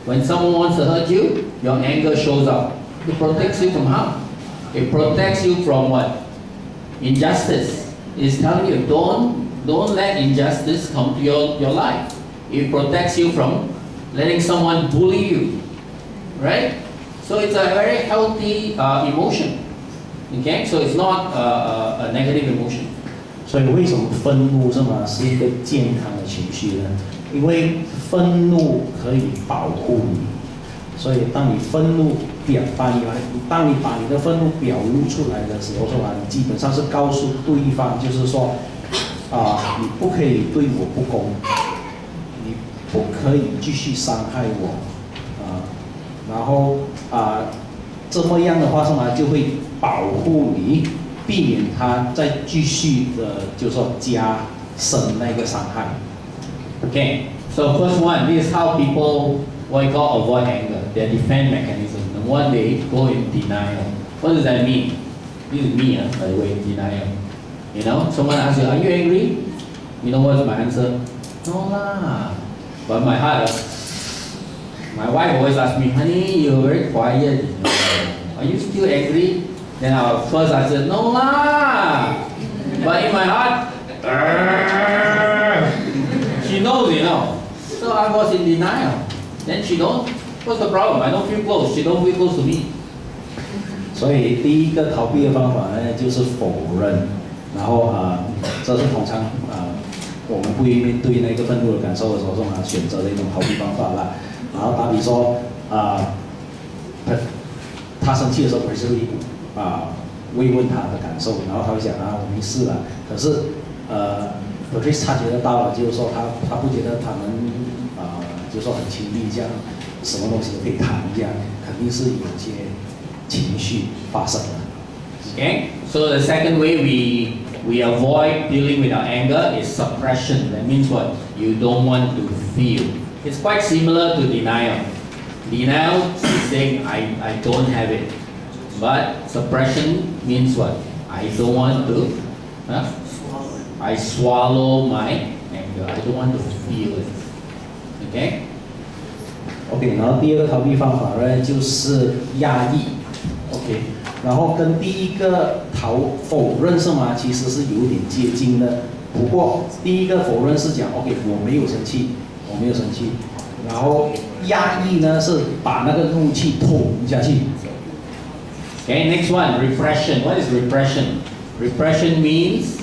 When someone wants to hurt you, your anger shows up. It protects you from harm. It protects you from what? Injustice. It's telling you don't let injustice come to your life. It protects you from letting someone bully you. Right? So it's a very healthy emotion. Okay? So it's not a negative emotion. 所以为什么愤怒是一个健康的情绪呢？因为愤怒可以保护你，所以当你愤怒当你把你的愤怒表露出来的时候，你基本上是告诉对方，就是说你不可以对我不公，你不可以继续伤害我然后这么样的话就会保护你，避免他再继续的，就是说加深那个伤害。Okay, so first one, this is how people what you call avoid anger, their defense mechanism. And one, they go in denial. What does that mean? This is me, by the way, denial. Someone asks you, are you angry? You know what's my answer? No lah. But my heart, my wife always asks me, honey, you're very quiet. are you still angry? Then at first I said, no lah. But in my heart, she knows, you know. So I was in denial. Then she don't, what's the problem? I don't feel close. She don't feel close to me. 所以第一个逃避的方法呢，就是否认，然后这是通常我们不面对那个愤怒的感受的时候，选择的一种逃避方法啦。然后打比说他生气的时候，我是会慰问他的感受，然后他会讲我没事了。可是Patrice 察觉得到了，就是说他不觉得他们就是说很亲密这样，什么东西都可以谈这样，肯定是有些情绪发生了。Okay, so the second way we avoid dealing with our anger is suppression. That means what? You don't want to feel. It's quite similar to denial. Denial is saying I don't have it. But suppression means what? I don't want to. I swallow my anger. I don't want to feel it. Okay? OK， 然后第二个逃避方法呢，就是压抑。OK， 然后跟第一个否认是吗？其实是有点接近的。不过第一个否认是讲 OK， 我没有生气，我没有生气。然后压抑呢是把那个怒气吞下去。Okay, next one, repression. What is repression? Repression means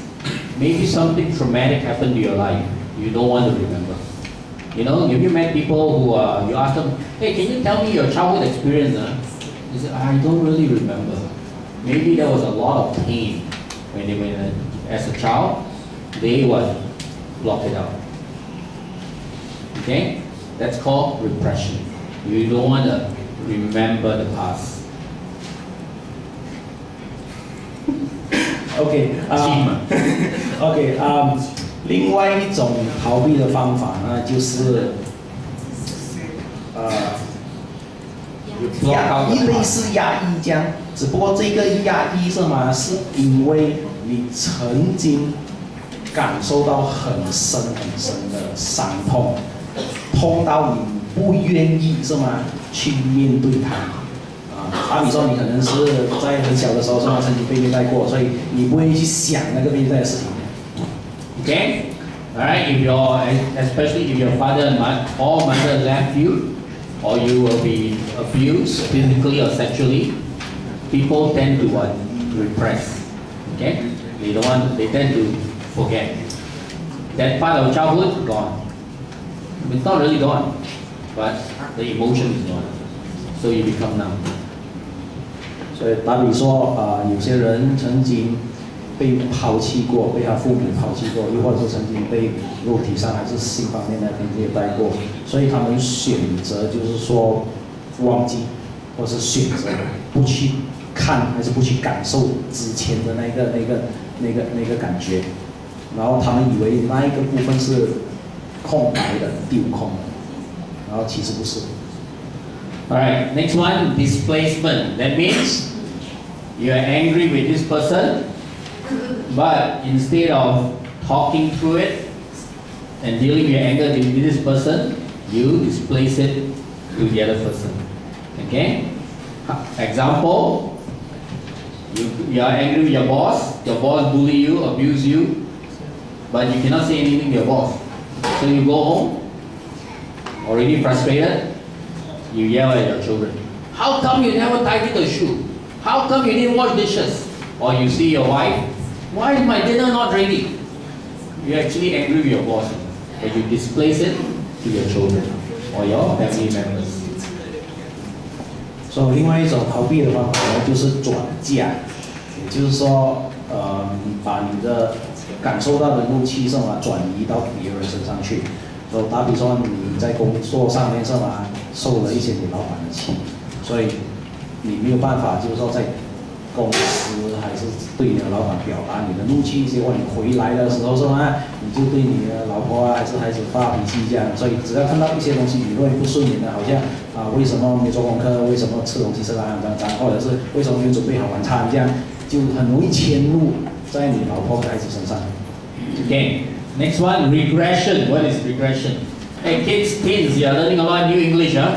maybe something traumatic happened to your life. You don't want to remember. You know, have you met people who you ask them, hey, can you tell me your childhood experience? They say, I don't really remember. Maybe there was a lot of pain when they were as a child. They would block it out. Okay, that's called repression. You don't want to remember the past. OK， OK， 另外一种逃避的方法呢，就是类似压抑这样，只不过这个压抑是吗？是因为你曾经感受到很深很深的伤痛，痛到你不愿意是吗？去面对它。打比说，你可能是在很小的时候是吗？曾经被虐待过，所以你不会去想那个被虐待的事情。Okay, all right. Especially if your father or mother left you, or you will be abused physically or sexually, people tend to repress. Okay, they tend to forget. That part of childhood gone. It's not really gone, but the emotion is gone. So you become numb. 所以打比说有些人曾经被抛弃过，被他父母抛弃过，又或者是曾经被肉体上还是性方面的虐待过，所以他们选择就是说忘记，或是选择不去看，还是不去感受之前的那个感觉，然后他们以为那一个部分是空白的、丢空的，然后其实不是。Alright, next one, displacement. That means you are angry with this person, but instead of talking through it and dealing with your anger with this person, you displace it to the other person. Okay? Example, you are angry with your boss bully you, abuse you, but you cannot say anything to your boss. So you go home, already frustrated, you yell at your children. How come you never tidied the shoe? How come you didn't wash dishes? Or you see your wife, why is my dinner not ready? You're actually angry with your boss, but you displace it to your children or your family members. 所以另外一种逃避的方法呢，就是转嫁，也就是说，把你的感受到的怒气是吗，转移到别人身上去。打比说你在工作上面是吗，受了一些你老板的气，所以你没有办法，就是说在公司还是对你的老板表达你的怒气，结果你回来的时候是吗，你就对你的老婆还是孩子发脾气这样，所以只要看到一些东西你认为不顺眼的，好像为什么没做功课，为什么吃东西吃得很脏，或者是为什么没准备好晚餐这样，就很容易迁入在你老婆和孩子身上。Okay, next one, regression. What is regression? Hey kids, you are learning a lot of new English, huh?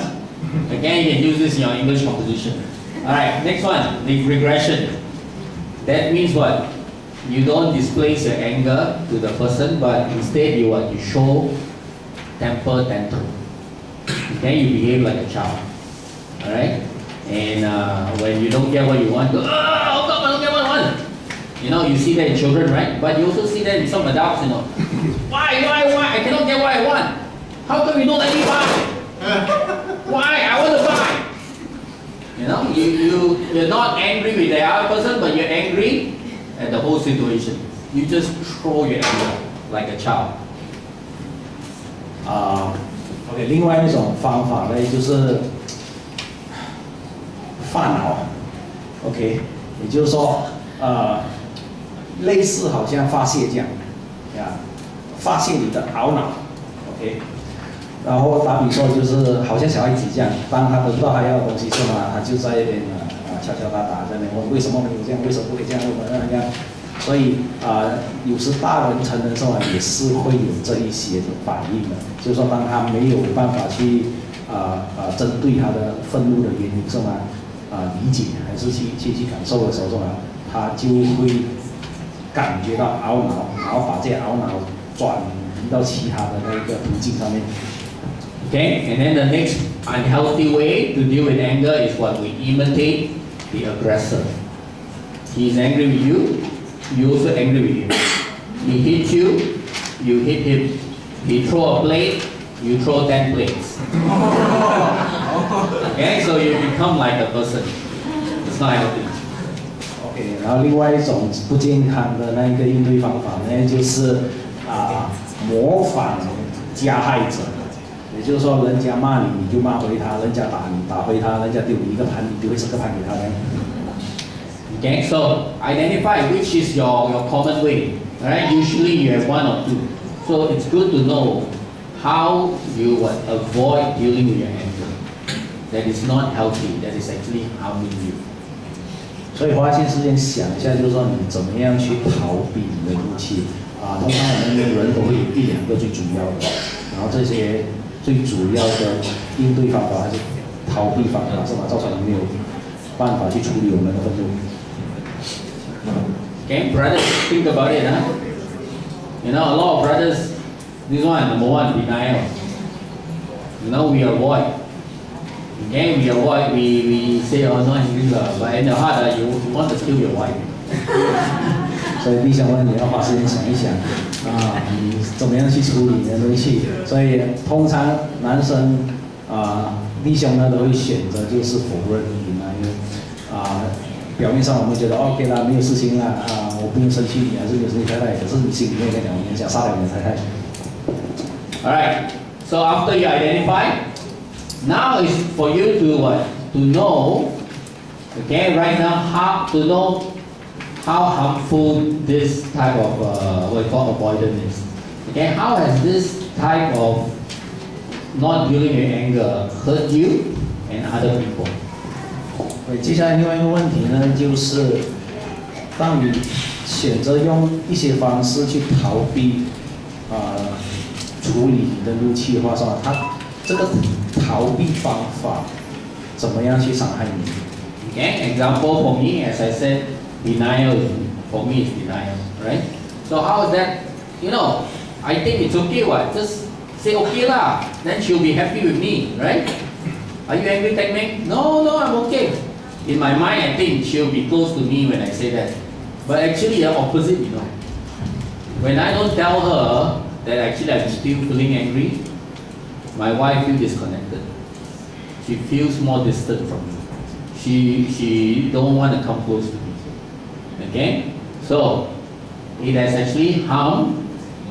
Again, you can use this in your English composition. Alright, next one, the regression. That means what? You don't display your anger to the person, but instead you what? You show temper tantrum. Okay, you behave like a child. Alright? And when you don't get what you want, go, oh, how come I don't get what I want? You know, you see that in children, right? But you also see that in some adults, you know. Why? I cannot get what I want. How come you don't let me buy? Why? I want to buy. You know, you're not angry with the other person, but you're angry at the whole situation. You just throw your anger like a child. OK， 另外一种方法呢，就是发恼。OK， 也就是说，类似好像发泄这样，呀，发泄你的懊恼。OK。然后打比说就是好像小孩子这样，当他得不到他要的东西是吗？他就在那边敲敲打打在那边问为什么没有这样，为什么不可以这样，为什么那样？所以有时大人成人是吗也是会有这一些的反应的，就是说当他没有办法去针对他的愤怒的原因是吗理解还是去感受的时候是吗，他就会感觉到懊恼，然后把这些懊恼转移到其他的那个途径上面。Okay, and then the next unhealthy way to deal with anger is what? We imitate the aggressor. He is angry with you, you also angry with him. He hit you, you hit him. He throw a plate, you throw 10 plates. Okay, so you become like a person. It's not healthy. OK， 然后另外一种不健康的那个应对方法呢，就是模仿加害者。也就是说，人家骂你，你就骂回他；人家打你，打回他；人家丢你一个盘，你丢10个盘给他。Okay, so identify which is your common way. Alright, usually you have one or two. So it's good to know how you would avoid dealing with your anger. That is not healthy. That is actually harming you. 所以花些时间想一下，就是说你怎么样去逃避你的怒气通常我们人都会有1、2个最主要的，然后这些最主要的应对方法还是逃避方法，是吧？造成没有办法去处理我们的愤怒。Okay, brothers, think about it, huh? You know, a lot of brothers, this one, number one, denial. You know, we avoid. Okay, we avoid, we say, oh, no angry, but in the heart, you want to kill your wife. 所以弟兄们，你要花时间想一想你怎么样去处理你的怒气。所以通常男生弟兄呢都会选择就是否认你因为表面上我们觉得 OK 啦，没有事情啦我不用生气你还是没有生气太太，可是你心里面在讲你想杀掉你的太太。Alright, so after you identify, now is for you to what? To know, okay, right now how to know how harmful this type of what we call avoidance is. Okay, how has this type of not dealing with anger hurt you and other people? 接下来另外一个问题呢，就是当你选择用一些方式去逃避处理你的怒气的话，是吧？它这个逃避方法怎么样去伤害你 Okay, example for me, as I said, denial for me is denial, right? So how is that? You know, I think it's okay, what? Just say okay lah, then she'll be happy with me, right? Are you angry, Tech Ming? No, I'm okay. In my mind, I think she'll be close to me when I say that. But actually, the opposite, you know. When I don't tell her that actually I'm still feeling angry, my wife feels disconnected. She feels more distant from me. She don't want to come close to me. Okay? So, it has actually harmed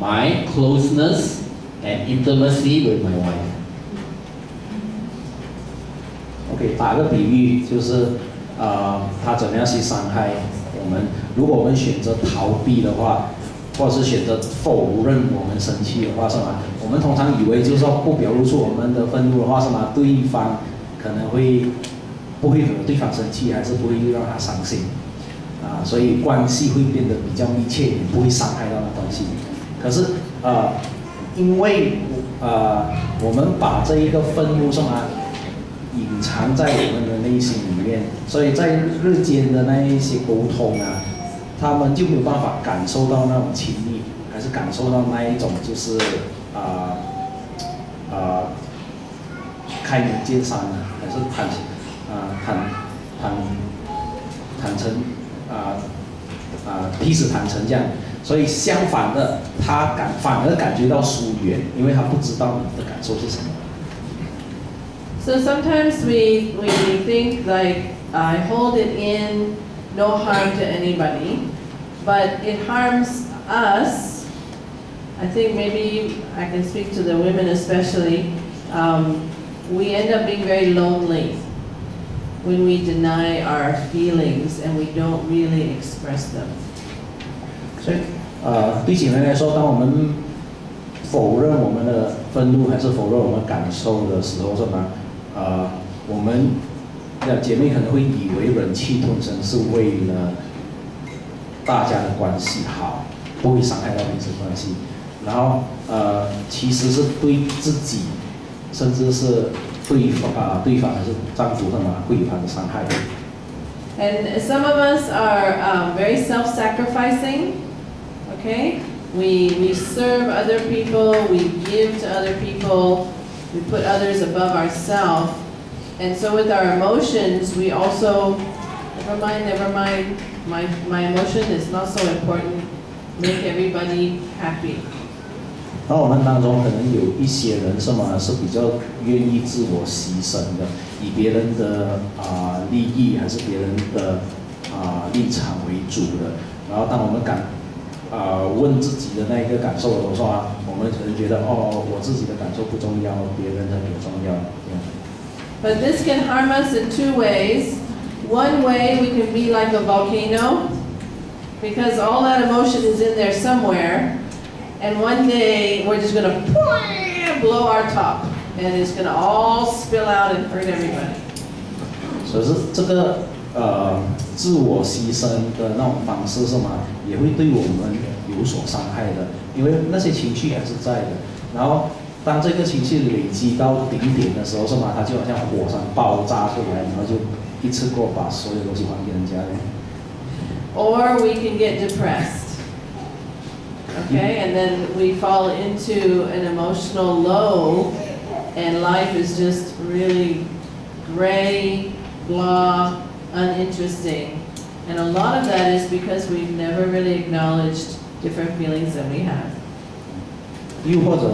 my closeness and intimacy with my wife. OK， 打个比喻，就是他怎么样去伤害我们？如果我们选择逃避的话，或者是选择否认我们生气的话，是吗？我们通常以为就是说不表露出我们的愤怒的话，是吗？对方可能不会惹对方生气，还是不会让他伤心所以关系会变得比较密切，也不会伤害到那东西。可是因为我们把这一个愤怒是吗隐藏在我们的内心里面，所以在日间的那一些沟通啊，他们就没有办法感受到那种亲密，还是感受到那一种就是开门见山啊，还是坦诚彼此坦诚这样。所以相反的，他反而感觉到疏远，因为他不知道你的感受是什么。So sometimes we think like I hold it in, no harm to anybody, but it harms us. I think maybe I can speak to the women especially. We end up being very lonely when we deny our feelings and we don't really express them. 所以对姐妹来说，当我们否认我们的愤怒，还是否认我们感受的时候，是吗？我们的姐妹可能会以为忍气吞声是为了大家的关系好，不会伤害到彼此关系。然后其实是对自己，甚至是对方还是丈夫，是吗？会有他的伤害。And some of us are very self-sacrificing. Okay, we serve other people, we give to other people, we put others above ourselves, and so with our emotions, we also never mind. My emotion is not so important. Make everybody happy. 然后我们当中可能有一些人是吗？是比较愿意自我牺牲的，以别人的利益还是别人的立场为主的。然后当我们问自己的那一个感受的时候我们可能觉得我自己的感受不重要，别人的比较重要。But this can harm us in two ways. One way we can be like a volcano, because all that emotion is in there somewhere, and one day we're just going to blow our top, and it's going to all spill out and hurt everybody. 所以是这个自我牺牲的那种方式是吗？也会对我们有所伤害的，因为那些情绪还是在的。然后当这个情绪累积到顶点的时候是吗？它就好像火山爆炸出来，然后就一次过把所有东西还给人家的。Or we can get depressed. Okay, and then we fall into an emotional low, and life is just really gray, blah, uninteresting. And a lot of that is because we've never really acknowledged different feelings that we have. 又或者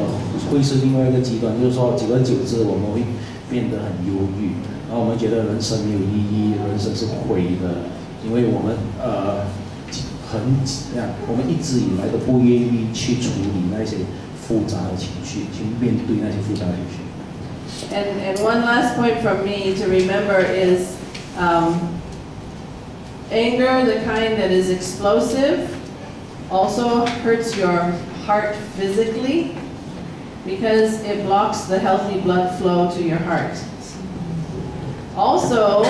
会是另外一个极端，就是说久而久之我们会变得很忧郁，然后我们觉得人生没有意义，人生是毁的，因为我们我们一直以来都不愿意去处理那些复杂的情绪，去面对那些复杂的情绪。And one last point from me to remember is anger, the kind that is explosive, also hurts your heart physically because it blocks the healthy blood flow to your heart. Also,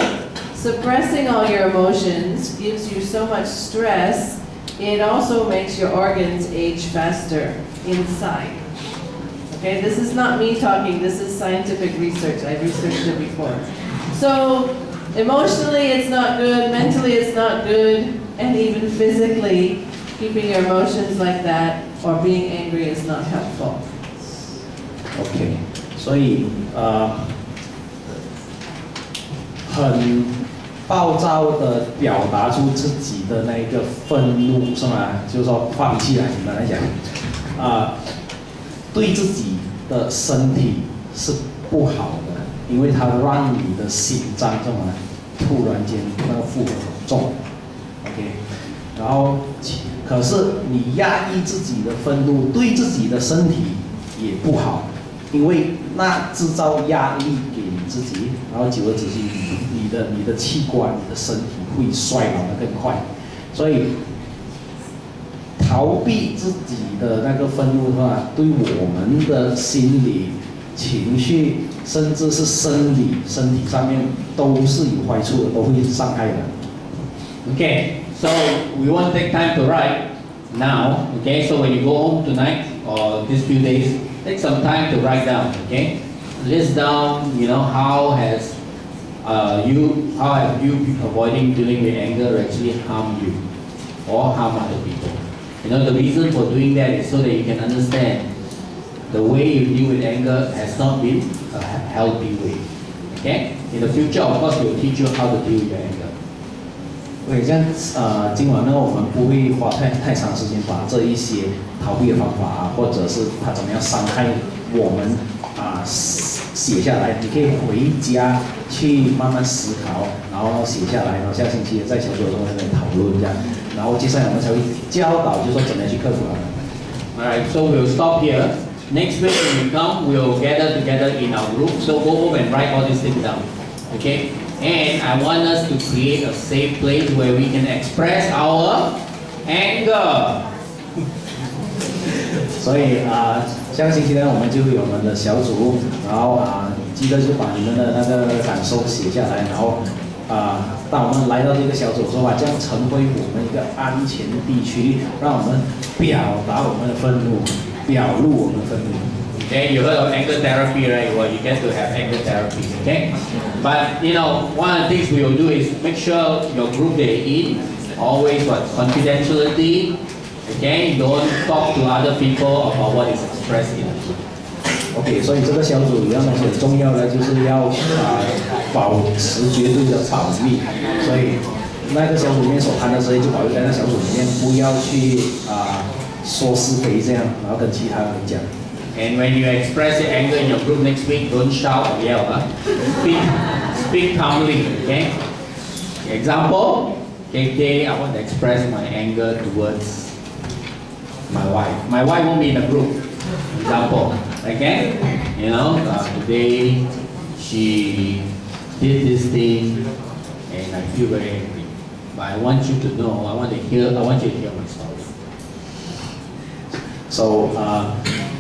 suppressing all your emotions gives you so much stress, it also makes your organs age faster inside. Okay, this is not me talking, this is scientific research. I've researched it before. So, emotionally it's not good, mentally it's not good, and even physically, keeping your emotions like that or being angry is not helpful. OK， 所以很暴躁的表达出自己的那个愤怒是吗？就是说发脾气来，简单来讲，对自己的身体是不好的，因为它让你的心脏是吗？突然间那个负荷很重 ，OK， 然后可是你压抑自己的愤怒，对自己的身体也不好。因为那制造压力给你自己，然后久而久之，你的器官、你的身体会衰老得更快，所以逃避自己的那个愤怒的话，对我们的心理、情绪，甚至是身体上面都是有坏处的，都会伤害的。Okay, so we won't take time to write now. Okay, so when you go home tonight or these few days, take some time to write down. Okay, list down. How has how have you been avoiding dealing with anger actually harm you or harm other people? You know, the reason for doing that is so that you can understand the way you deal with anger has not been a healthy way. Okay? In the future, of course, we'll teach you how to deal with your anger. OK，这样今晚呢，我们不会花太长时间把这一些逃避的方法啊，或者是他怎么样伤害我们写下来。你可以回家去慢慢思考，然后写下来，然后下星期在小组中跟讨论这样。然后接下来我们才会教导，就是说怎么样去克服它们。Alright, so we'll stop here. Next week when we come, we'll gather together in our group. So go home and write all these things down. Okay? And I want us to create a safe place where we can express our anger. 所以下个星期呢，我们就会有我们的小组，然后记得就把你们的那个感受写下来，然后当我们来到这个小组的时候这样成为我们一个安全地区，让我们表达我们的愤怒，表露我们的愤怒。Okay, you heard of anger therapy, right? Well, you get to have anger therapy, okay? But, you know, one of the things we will do is make sure your group they're in, always confidentiality, okay? Don't talk to other people about what is expressed in the group. OK， 所以这个小组有样东西很重要的，就是要保持绝对的保密。所以那个小组里面所谈的事情，就保留在那小组里面，不要去说是非这样，然后跟其他人讲。And when you express your anger in your group next week, don't shout or yell. Speak calmly, okay? Example, okay, I want to express my anger towards my wife. My wife won't be in the group. Example, okay? You know, today she did this thing and I feel very angry. But I want you to know, I want you to hear my story. So,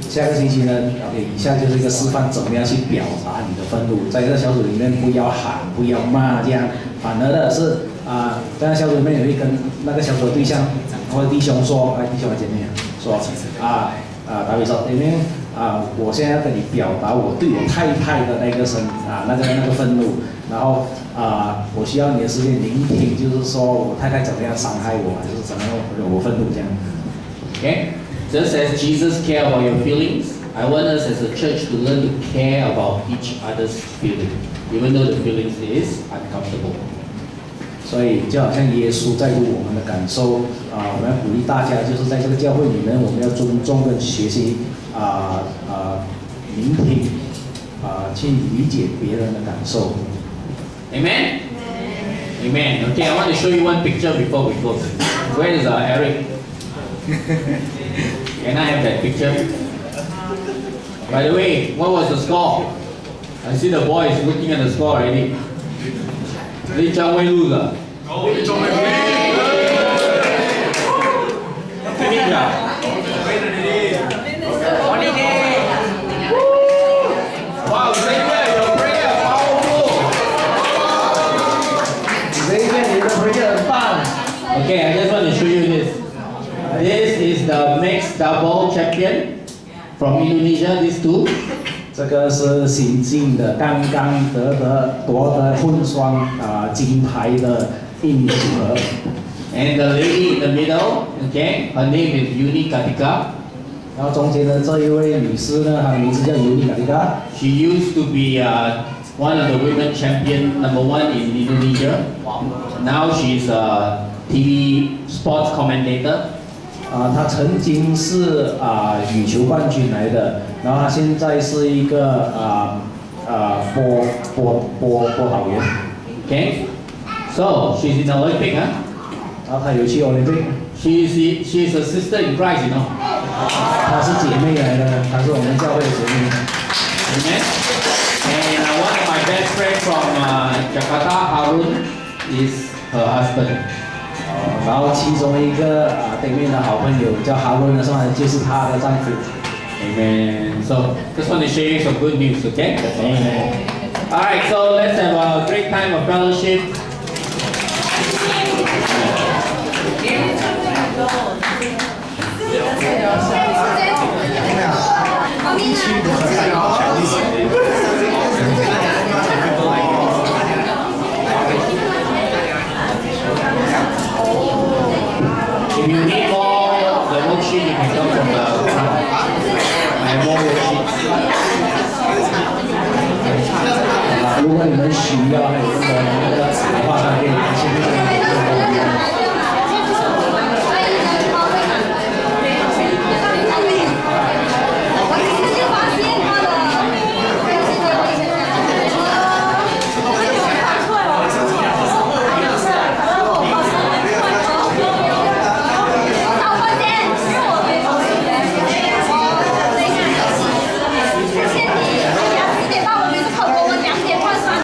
下个星期呢 ，OK， 以下就是一个示范，怎么样去表达你的愤怒。在这个小组里面，不要喊，不要骂，这样，反而的是在小组里面也会跟那个小组的对象或者弟兄说，弟兄和姐妹说，打比说，里面我现在要跟你表达我对我太太的那个那个愤怒，然后我需要你的时间聆听，就是说我太太怎么样伤害我，就是怎么样我愤怒这样。Okay? Just as Jesus cared about your feelings, I want us as a church to learn to care about each other's feelings, even though the feelings is uncomfortable. 所以就好像耶稣在乎我们的感受我们要鼓励大家，就是在这个教会里面，我们要尊重跟学习聆听去理解别人的感受。Amen? Amen. Okay, I want to show you one picture before we close. Where is Eric? Can I have that picture? By the way, what was the score? I see the boy is looking at the score already. 李章会录的。Finish 啊。Wow, Xavier, your prayer powerful. Xavier, 你的 prayer 很棒。Okay, I just want to show you this. This is the mixed double champion from Indonesia. These two. 这个是新晋的，刚刚夺得混双金牌的印尼组合。And the lady in the middle, okay, her name is Yuni Katika. 然后中间的这一位女士呢，她的名字叫尤尼卡蒂卡。She used to be one of the women champion #1 in Indonesia. Now she's a TV sports commentator. 她曾经是羽球冠军来的，然后她现在是一个播导员。Okay, so she's in Olympic, huh? 然后她有去奥林匹克。She's a sister in Christ, you know. 她是姐妹来的，她是我们教会的姐妹。Amen. And one of my best friends from Jakarta, Harun, is her husband. 然后其中一个对面的好朋友叫哈伦的，就是她的丈夫。Amen. So just want to share you some good news, okay? Amen. All right, so let's have a great time of fellowship. 需要，还有那么